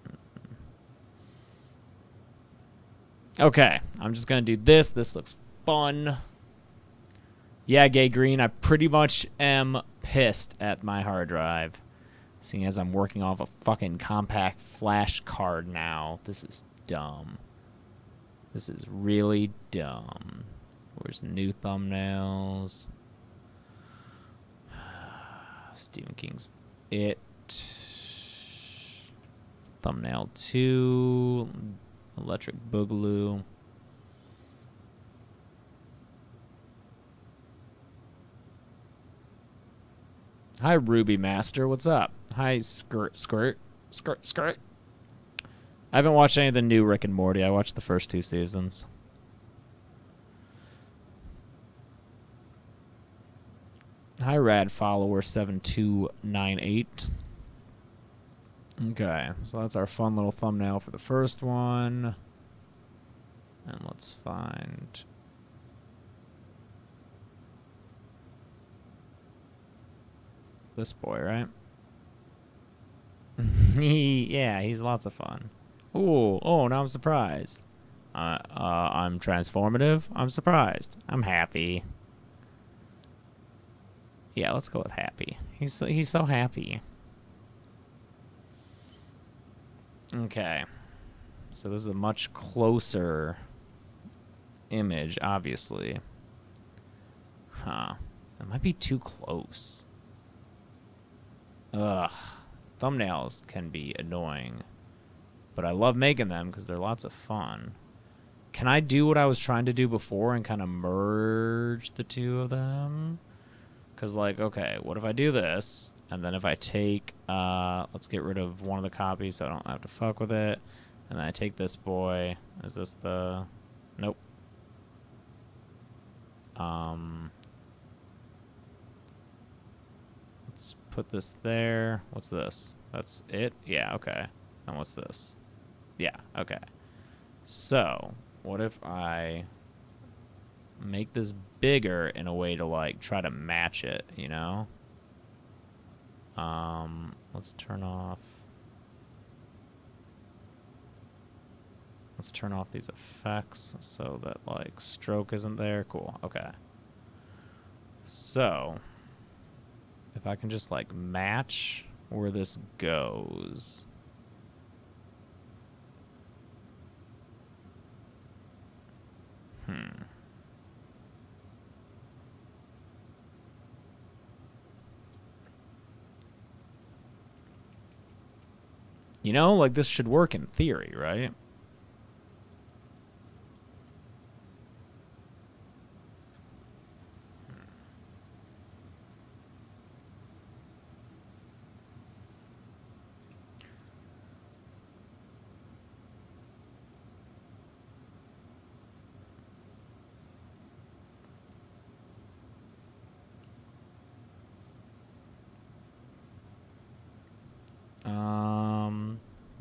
Okay, I'm just gonna do this. This looks fun. Yeah, Gay Green, I pretty much am pissed at my hard drive. Seeing as I'm working off a fucking compact flash card now. This is dumb. This is really dumb. Where's new thumbnails? Stephen King's It. Thumbnail 2. Electric Boogaloo. Hi, Ruby Master. What's up? Hi, Skirt. I haven't watched any of the new Rick and Morty. I watched the first 2 seasons. Hi, Rad Follower 7298. Okay, so that's our fun little thumbnail for the first one. And let's find... this boy, right? Yeah, he's lots of fun. Ooh, oh, now I'm surprised. I'm transformative. I'm surprised. I'm happy. Yeah, let's go with happy. He's so happy. Okay. So this is a much closer image, obviously. Huh. That might be too close. Ugh. Thumbnails can be annoying. But I love making them because they're lots of fun. Can I do what I was trying to do before and kind of merge the 2 of them? Because, like, okay, what if I do this, and then if I take, let's get rid of one of the copies so I don't have to fuck with it, and then I take this boy. Is this the... Nope. Let's put this there. What's this? That's it? Yeah, okay. And what's this? Yeah, okay. So, what if I make this bigger in a way to, like, try to match it, you know? Let's turn off... Let's turn off these effects so that, like, stroke isn't there. Cool, okay. So, if I can just, like, match where this goes... You know, like, this should work in theory, right?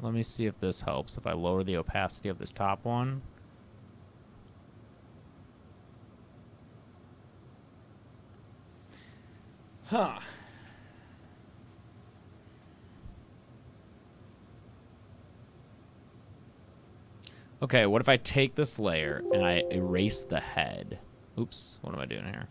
Let me see if this helps. If I lower the opacity of this top one. Huh. Okay, what if I take this layer and I erase the head? Oops, what am I doing here?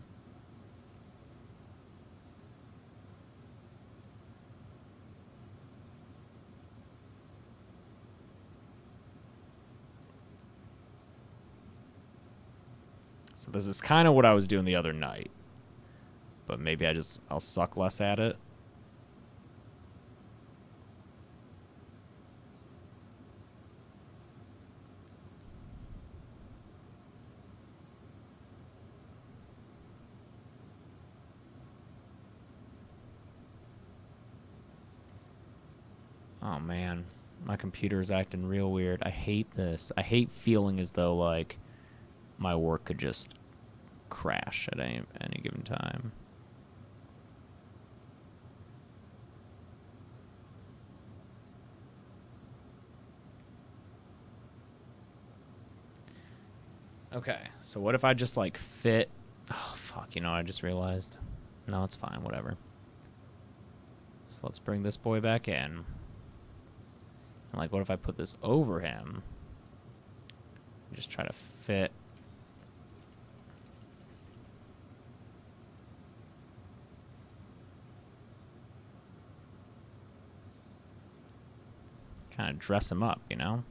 So this is kind of what I was doing the other night. But maybe I'll suck less at it. Oh man, my computer is acting real weird. I hate this. I hate feeling as though, like, my work could just crash at any given time. Okay, so what if I just, like, fit... Oh, fuck, you know, I just realized. No, it's fine, whatever. So let's bring this boy back in. And, like, what if I put this over him? Just try to fit... Kind of dress him up, you know?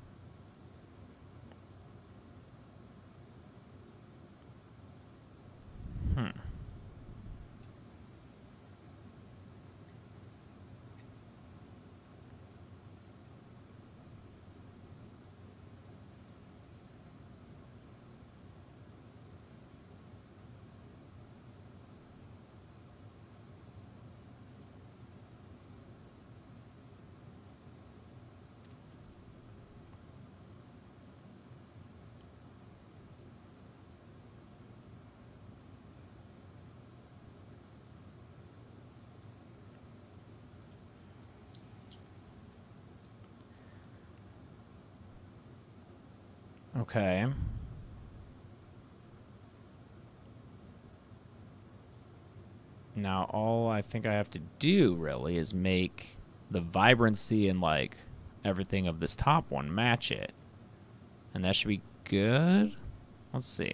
Okay. Now, all I think I have to do, really, is make the vibrancy and, like, everything of this top one match it. And that should be good. Let's see.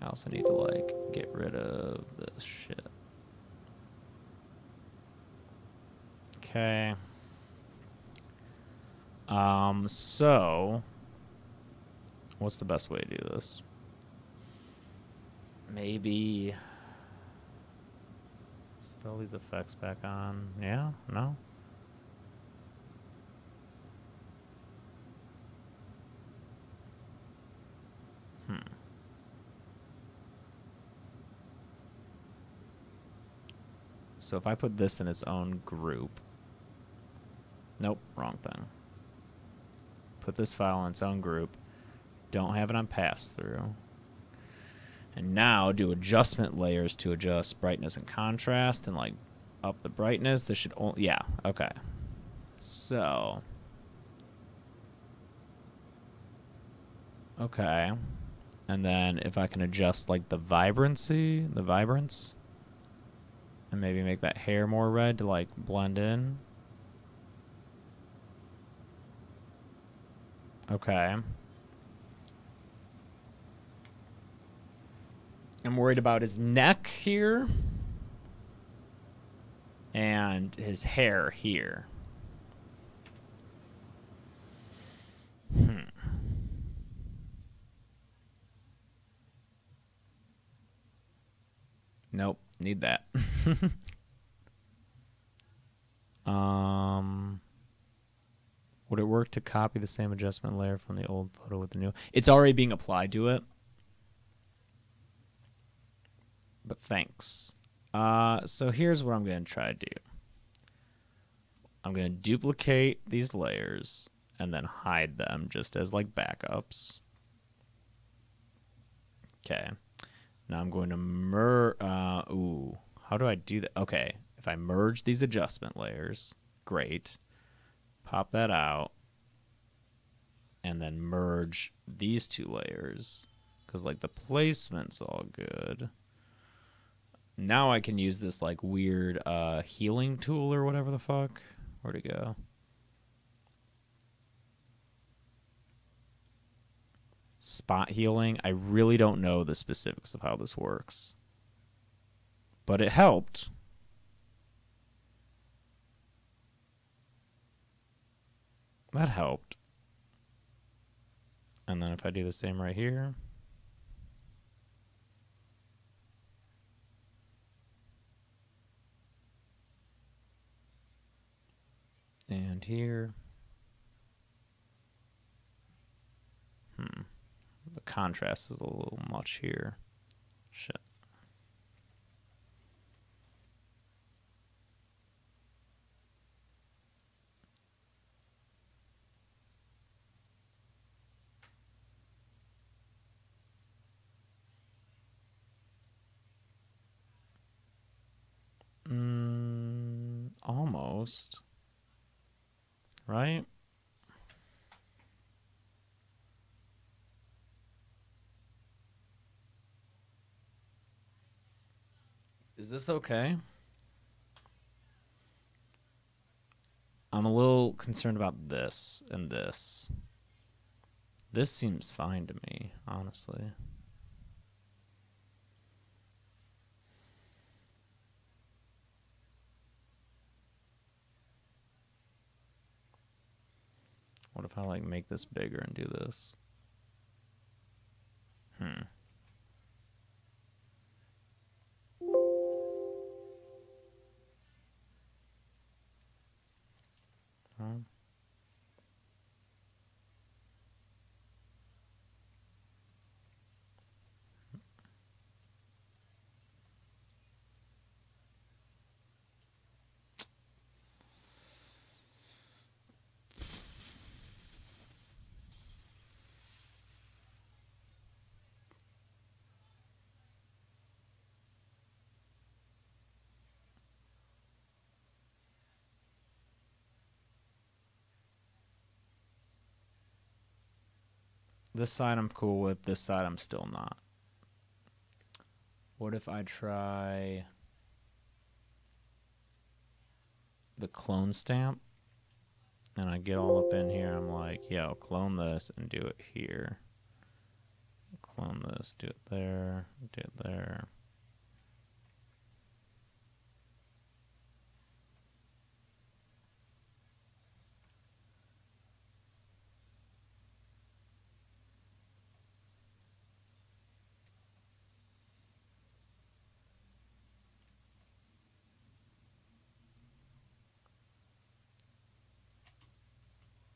I also need to, like, get rid of this shit. Okay. So... what's the best way to do this? Maybe... still these effects back on. Yeah? No? So if I put this in its own group... nope, wrong thing. Put this file in its own group. Don't have it on pass-through. And now do adjustment layers to adjust brightness and contrast and, like, up the brightness. This should only... yeah, okay. So... okay. And then if I can adjust, like, the vibrancy, the vibrance... and maybe make that hair more red to, like, blend in. Okay. I'm worried about his neck here. And his hair here. Nope, need that. Would it work to copy the same adjustment layer from the old photo with the new? It's already being applied to it. But thanks. So here's what I'm going to try to do. I'm going to duplicate these layers and then hide them just as like backups. Okay. Now I'm going to ooh, how do I do that? Okay, if I merge these adjustment layers, great. Pop that out. And then merge these two layers. Because, like, the placement's all good. Now I can use this, like, weird healing tool or whatever the fuck. Where'd it go? Spot healing. I really don't know the specifics of how this works. But it helped. That helped. And then if I do the same right here. And here. The contrast is a little much here. Shit. Almost. Right? Is this okay? I'm a little concerned about this and this. This seems fine to me, honestly. What if I, like, make this bigger and do this? This side I'm cool with. This side I'm still not. What if I try the clone stamp? And I get all up in here. I'm like, yeah, I'll clone this and do it here. Clone this, do it there, do it there.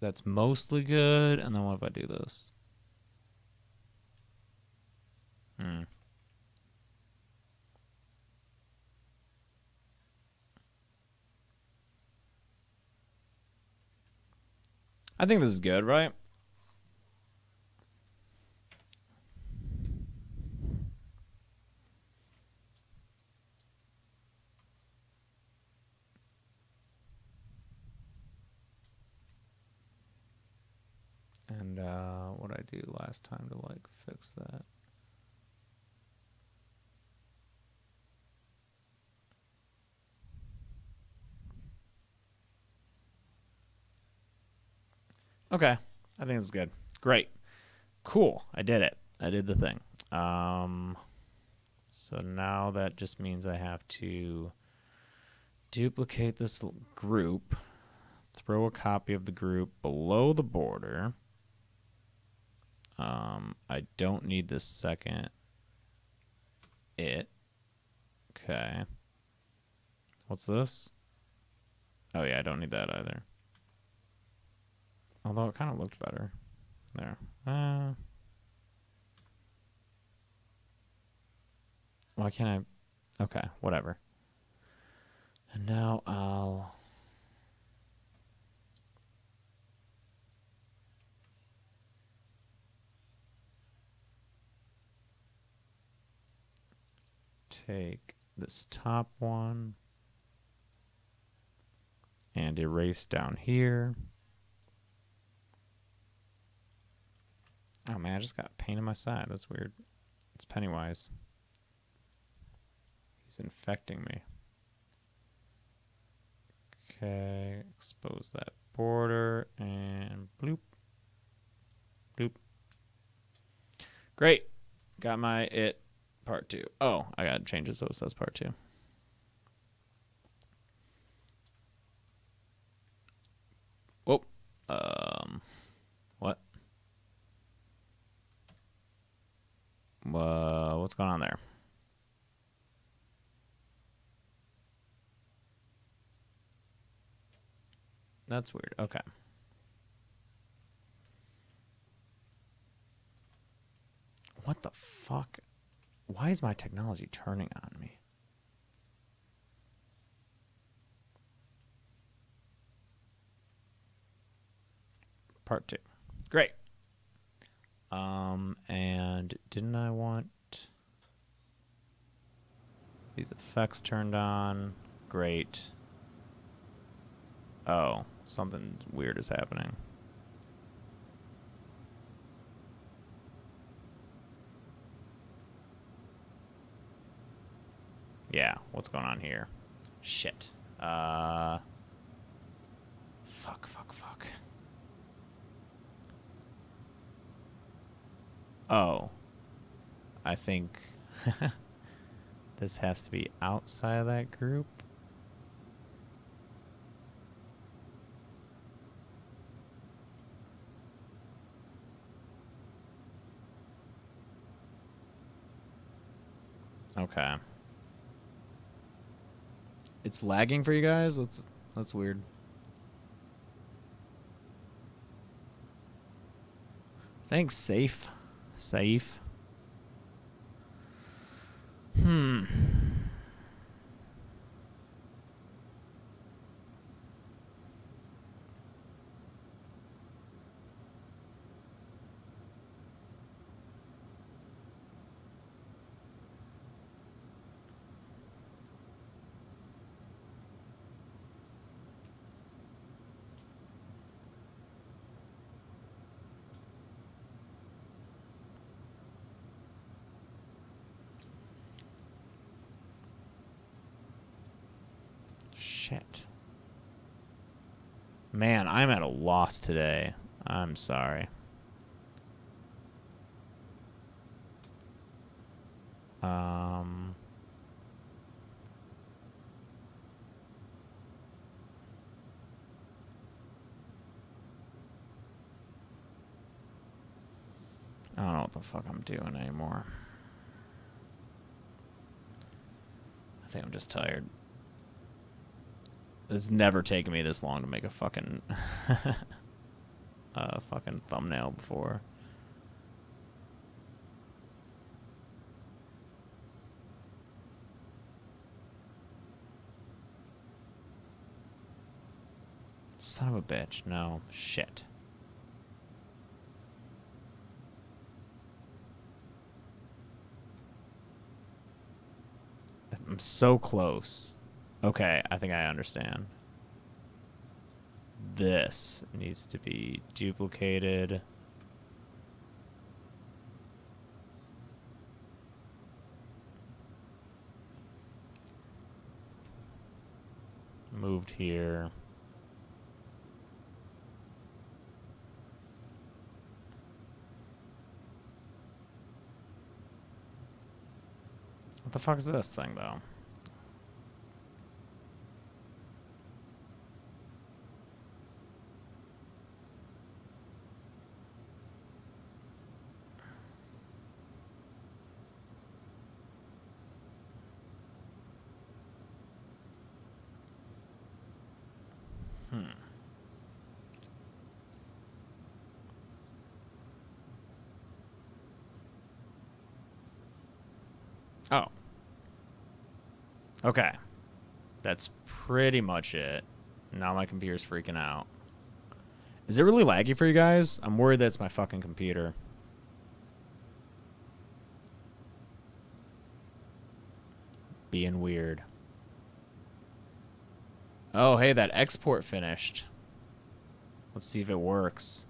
That's mostly good. And then what if I do this? I think this is good, right? And what I do last time to like fix that. Okay, I think it's good. Great, cool. I did it. I did the thing. So now that just means I have to duplicate this group, throw a copy of the group below the border. I don't need this second it. Okay. What's this? Oh yeah, I don't need that either. Although it kind of looked better. There. Why can't I? Okay, whatever. And now I'll take this top one and erase down here. Oh man, I just got pain in my side. That's weird. It's Pennywise. He's infecting me. Okay, expose that border and bloop. Bloop. Great. Got my it part 2. Oh, I gotta change it so it says part 2. Whoa. What? What's going on there? That's weird. Okay. What the fuck? Why is my technology turning on me? Part 2. Great. And didn't I want these effects turned on? Great. Oh, something weird is happening. Yeah, what's going on here? Shit. Fuck. Oh. I think this has to be outside of that group. Okay. It's lagging for you guys? That's weird. Thanks, Safe. Safe. Shit. Man, I'm at a loss today. I'm sorry. I don't know what the fuck I'm doing anymore. I think I'm just tired. It's never taken me this long to make a fucking fucking thumbnail before. Son of a bitch. No. Shit. I'm so close. Okay, I think I understand. This needs to be duplicated. Moved here. What the fuck is this thing, though? Oh. Okay. That's pretty much it. Now my computer's freaking out. Is it really laggy for you guys? I'm worried that it's my fucking computer. Being weird. Oh, hey, that export finished. Let's see if it works.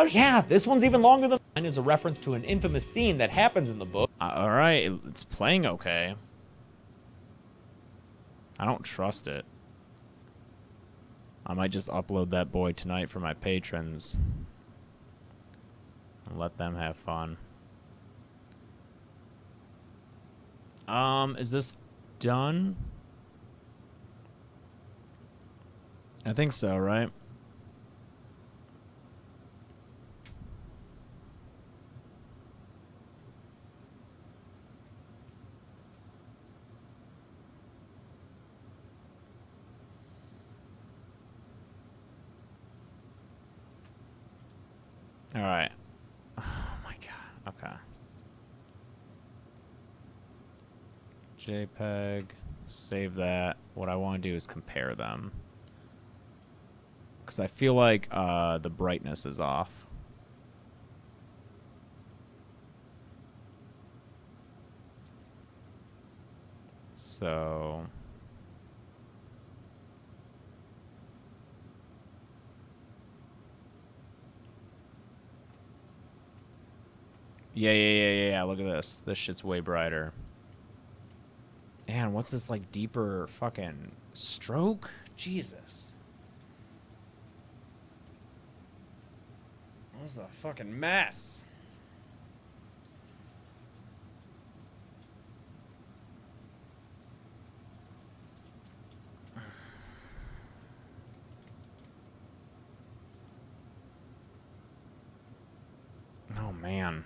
Yeah, this one's even longer than mine. Is a reference to an infamous scene that happens in the book. Alright, it's playing okay. I don't trust it. I might just upload that boy tonight for my patrons. And let them have fun. Is this done? I think so, right? All right. Oh my god. Okay. JPEG. Save that. What I want to do is compare them. Because I feel like the brightness is off. So... Yeah. Look at this. This shit's way brighter. Man, what's this, like, deeper fucking stroke? Jesus. This is a fucking mess. Oh, man.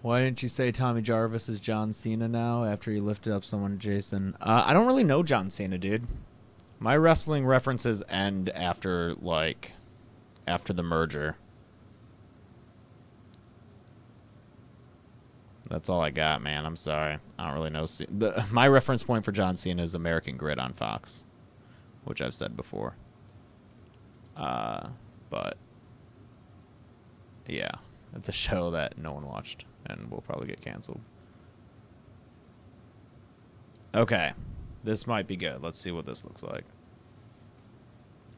Why didn't you say Tommy Jarvis is John Cena now after you lifted up someone, Jason? I don't really know John Cena, dude. My wrestling references end after, like, after the merger. That's all I got, man. I'm sorry. I don't really know. My reference point for John Cena is American Grid on Fox, which I've said before. But, yeah, it's a show that no one watched and will probably get canceled. Okay. This might be good. Let's see what this looks like.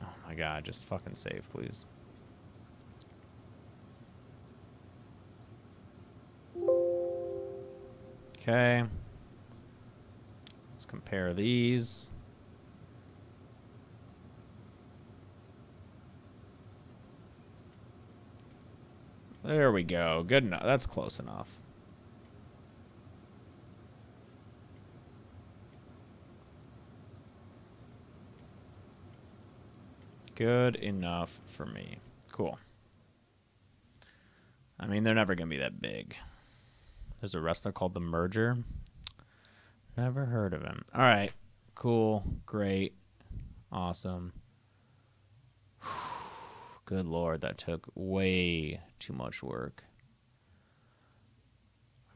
Oh, my God. Just fucking save, please. Okay. Let's compare these. There we go. Good enough. That's close enough. Good enough for me. Cool. I mean, they're never going to be that big. There's a wrestler called The Merger. Never heard of him. All right. Cool. Great. Awesome. Good Lord, that took way too much work.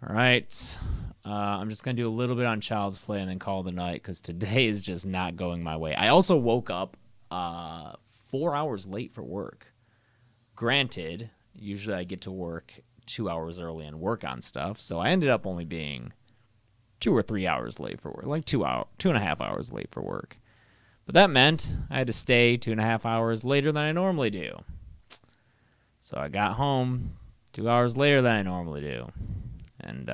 All right. I'm just going to do a little bit on Child's Play and then call it a night because today is just not going my way. I also woke up 4 hours late for work. Granted, usually I get to work 2 hours early and work on stuff, so I ended up only being 2 or 3 hours late for work, like 2.5 hours late for work. But that meant I had to stay 2.5 hours later than I normally do. So I got home 2 hours later than I normally do. And,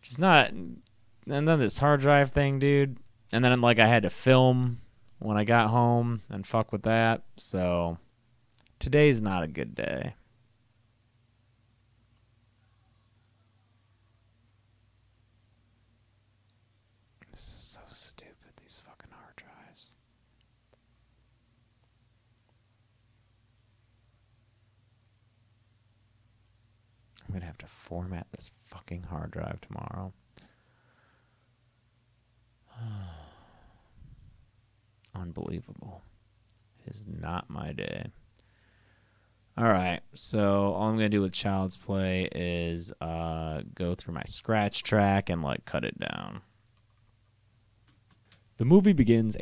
just not, and then this hard drive thing, dude. And then, like, I had to film when I got home and fuck with that. So today's not a good day. I'm going to have to format this fucking hard drive tomorrow. Unbelievable. It is not my day. Alright, so all I'm going to do with Child's Play is go through my scratch track and, like, cut it down. The movie begins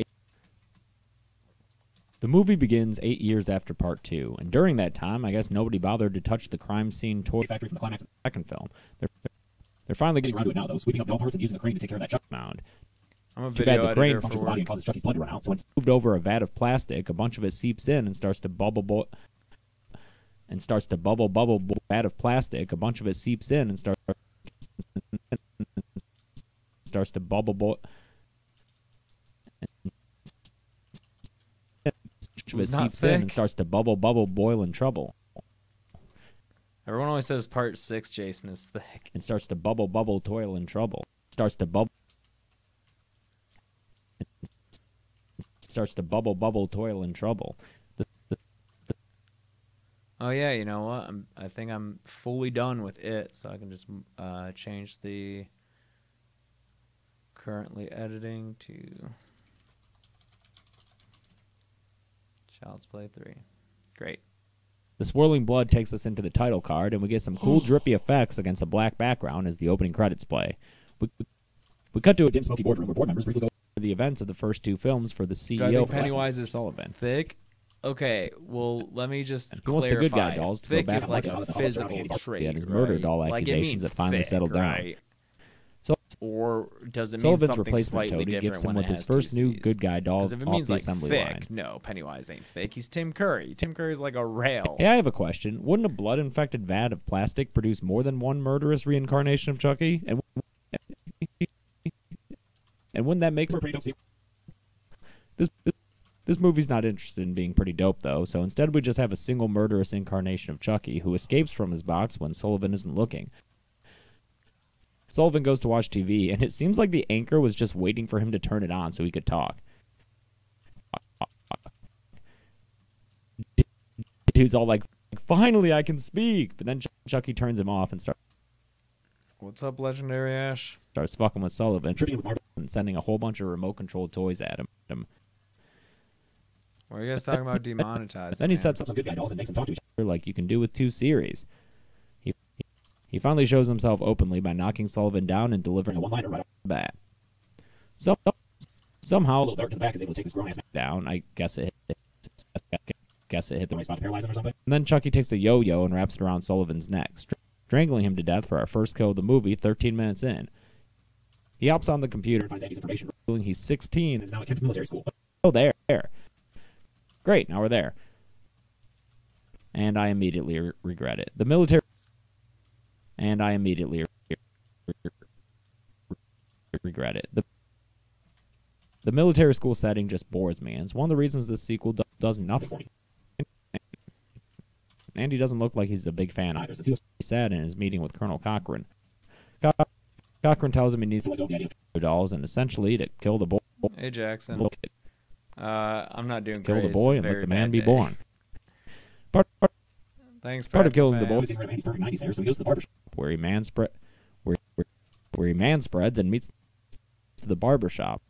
8 years after Part 2, and during that time, I guess nobody bothered to touch the crime scene toy factory from the climax of the second film. They're finally getting around to it now, though, sweeping up the parts and using a crane to take care of that Chuck mound. Too bad the crane punctures the body and causes Chucky's blood to run out, so when it's moved over a vat of plastic, a bunch of it seeps in and starts to bubble vat of plastic. A bunch of it seeps in and starts to bubble. It seeps in and starts to bubble, boil in trouble. Everyone always says Part 6, Jason, is thick. And starts to bubble, toil in trouble. Starts to bubble, toil in trouble. Oh yeah, you know what? I think I'm fully done with it, so I can just change the currently editing to Child's Play 3. Great. The swirling blood takes us into the title card, and we get some cool drippy effects against a black background as the opening credits play. We cut to a dim, smoky boardroom where board members briefly go over the events of the first two films for the CEO of Pennywise is Sullivan. Thick? Okay, well, let me just he wants the good guy dolls to thick go back is like a physical trait, and his murder doll accusations that finally settled down. So, or does it mean Sullivan's something replacement slightly Toady different gives him when with it his has first two new Cs? good guy doll If it off means the like assembly thick, line. no, Pennywise ain't thick. He's Tim Curry. Tim Curry's like a rail. Hey, I have a question. Wouldn't a blood-infected vat of plastic produce more than one murderous reincarnation of Chucky? And wouldn't that make for a pretty dope sequel? This movie's not interested in being pretty dope, though, so instead we just have a single murderous incarnation of Chucky who escapes from his box when Sullivan isn't looking. Sullivan goes to watch TV, and it seems like the anchor was just waiting for him to turn it on so he could talk. Dude's all like, finally I can speak. But then Chucky turns him off and What's up, Legendary Ash? starts fucking with Sullivan, and sending a whole bunch of remote-controlled toys at him. Why are you guys talking about demonetizing? Then he sets up some good guy dolls and makes them talk to each other like you can do with 2 series. He finally shows himself openly by knocking Sullivan down and delivering a one-liner right off the bat. Somehow, a little dark to the back is able to take this grown-ass man down. I guess it hit the right spot to paralyze him or something. And then Chucky takes a yo-yo and wraps it around Sullivan's neck, strangling him to death for our first kill of the movie 13 minutes in. He hops on the computer and finds Andy's information, revealing he's 16 and is now at Kent Military School. Oh, there. Great, now we're there. And I immediately regret it. The military school setting just bores me, and it's one of the reasons this sequel does nothing for me. Andy doesn't look like he's a big fan either, since he was sad in his meeting with Colonel Cochran. Cochran tells him he needs to let go of the idea of dolls and essentially to kill the boy. Hey, Jackson. I'm not doing kill great. the boy and let the man be born. Thanks, part of killing the boy is Andy's perfect 90s hair, so he goes to the barbershop where he manspreads and meets the barbershop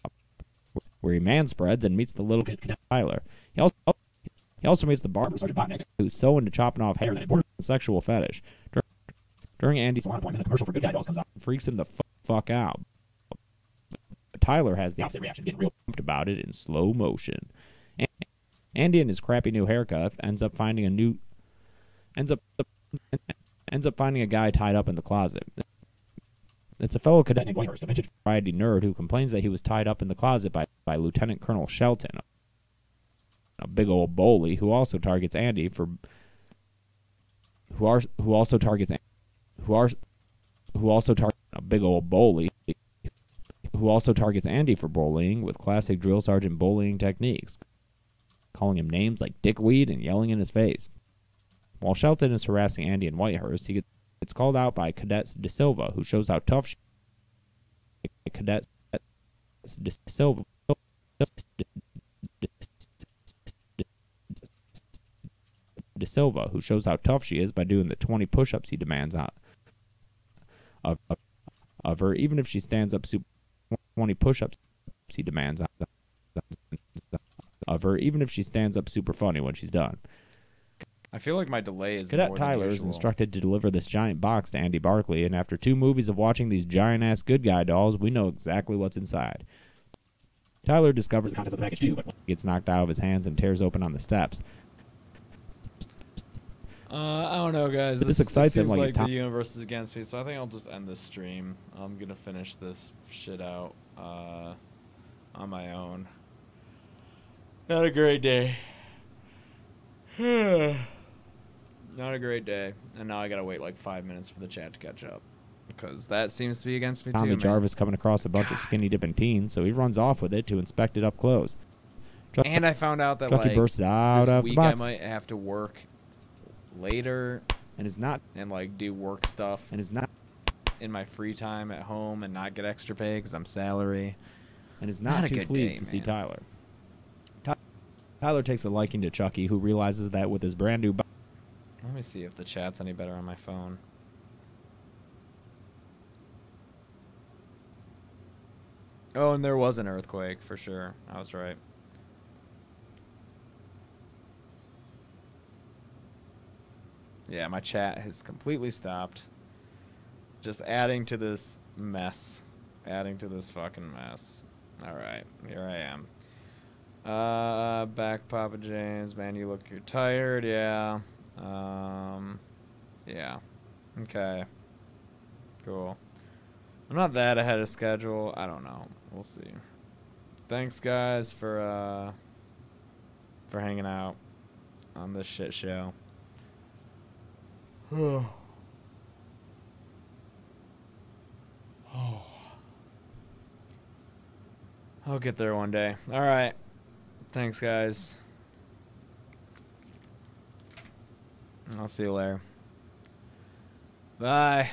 where he manspreads and meets the little kid Cadet Tyler. He also meets the barber, Sergeant Botnick, who's so into chopping off hair that it borders on sexual fetish. During Andy's salon appointment, a commercial for Good Guy Dolls comes out and freaks him the fuck out. But Tyler has the opposite reaction, getting real pumped about it in slow motion. Andy, in his crappy new haircut, ends up finding a guy tied up in the closet. It's a fellow cadet named Whitehurst, a vintage variety nerd who complains that he was tied up in the closet by Lieutenant Colonel Shelton, a big old bully who also targets Andy for a big old bully who also targets Andy for bullying with classic drill sergeant bullying techniques, calling him names like dickweed and yelling in his face. While Shelton is harassing Andy and Whitehurst, he gets called out by Cadet De Silva, who shows how tough she Cadet De Silva who shows how tough she is by doing the 20 push-ups he demands of her, even if she stands up 20 push-ups he demands of her, even if she stands up super funny when she's done. I feel like my delay is Cadet more Tyler than is usual. instructed to deliver this giant box to Andy Barkley, and after 2 movies of watching these giant-ass good guy dolls, we know exactly what's inside. Tyler discovers the contents of the package too, but gets knocked out of his hands and tears open on the steps. I don't know, guys. This excites him seems like he's the universe is against me, so I think I'll just end this stream. I'm gonna finish this shit out on my own. Not a great day. Not a great day. And now I gotta wait like 5 minutes for the chat to catch up, because that seems to be against me Tommy too. Jarvis coming across a bunch of skinny dipping teens, so he runs off with it to inspect it up close. And I found out that Chucky like bursts out this of week the box. I might have to work later and is not like do work stuff and is not in my free time at home and not get extra pay because I'm salary. And is not a too good pleased day, to see man. Tyler. Tyler takes a liking to Chucky, who realizes that with his brand new Let me see if the chat's any better on my phone. Oh, and there was an earthquake for sure. I was right. Yeah, my chat has completely stopped. Just adding to this mess. Adding to this fucking mess. Alright, here I am. Back Papa James. Man, you're tired, yeah. Yeah. Okay. Cool. I'm not that ahead of schedule. I don't know. We'll see. Thanks, guys, for hanging out on this shit show. I'll get there one day. All right. Thanks, guys. I'll see you later. Bye.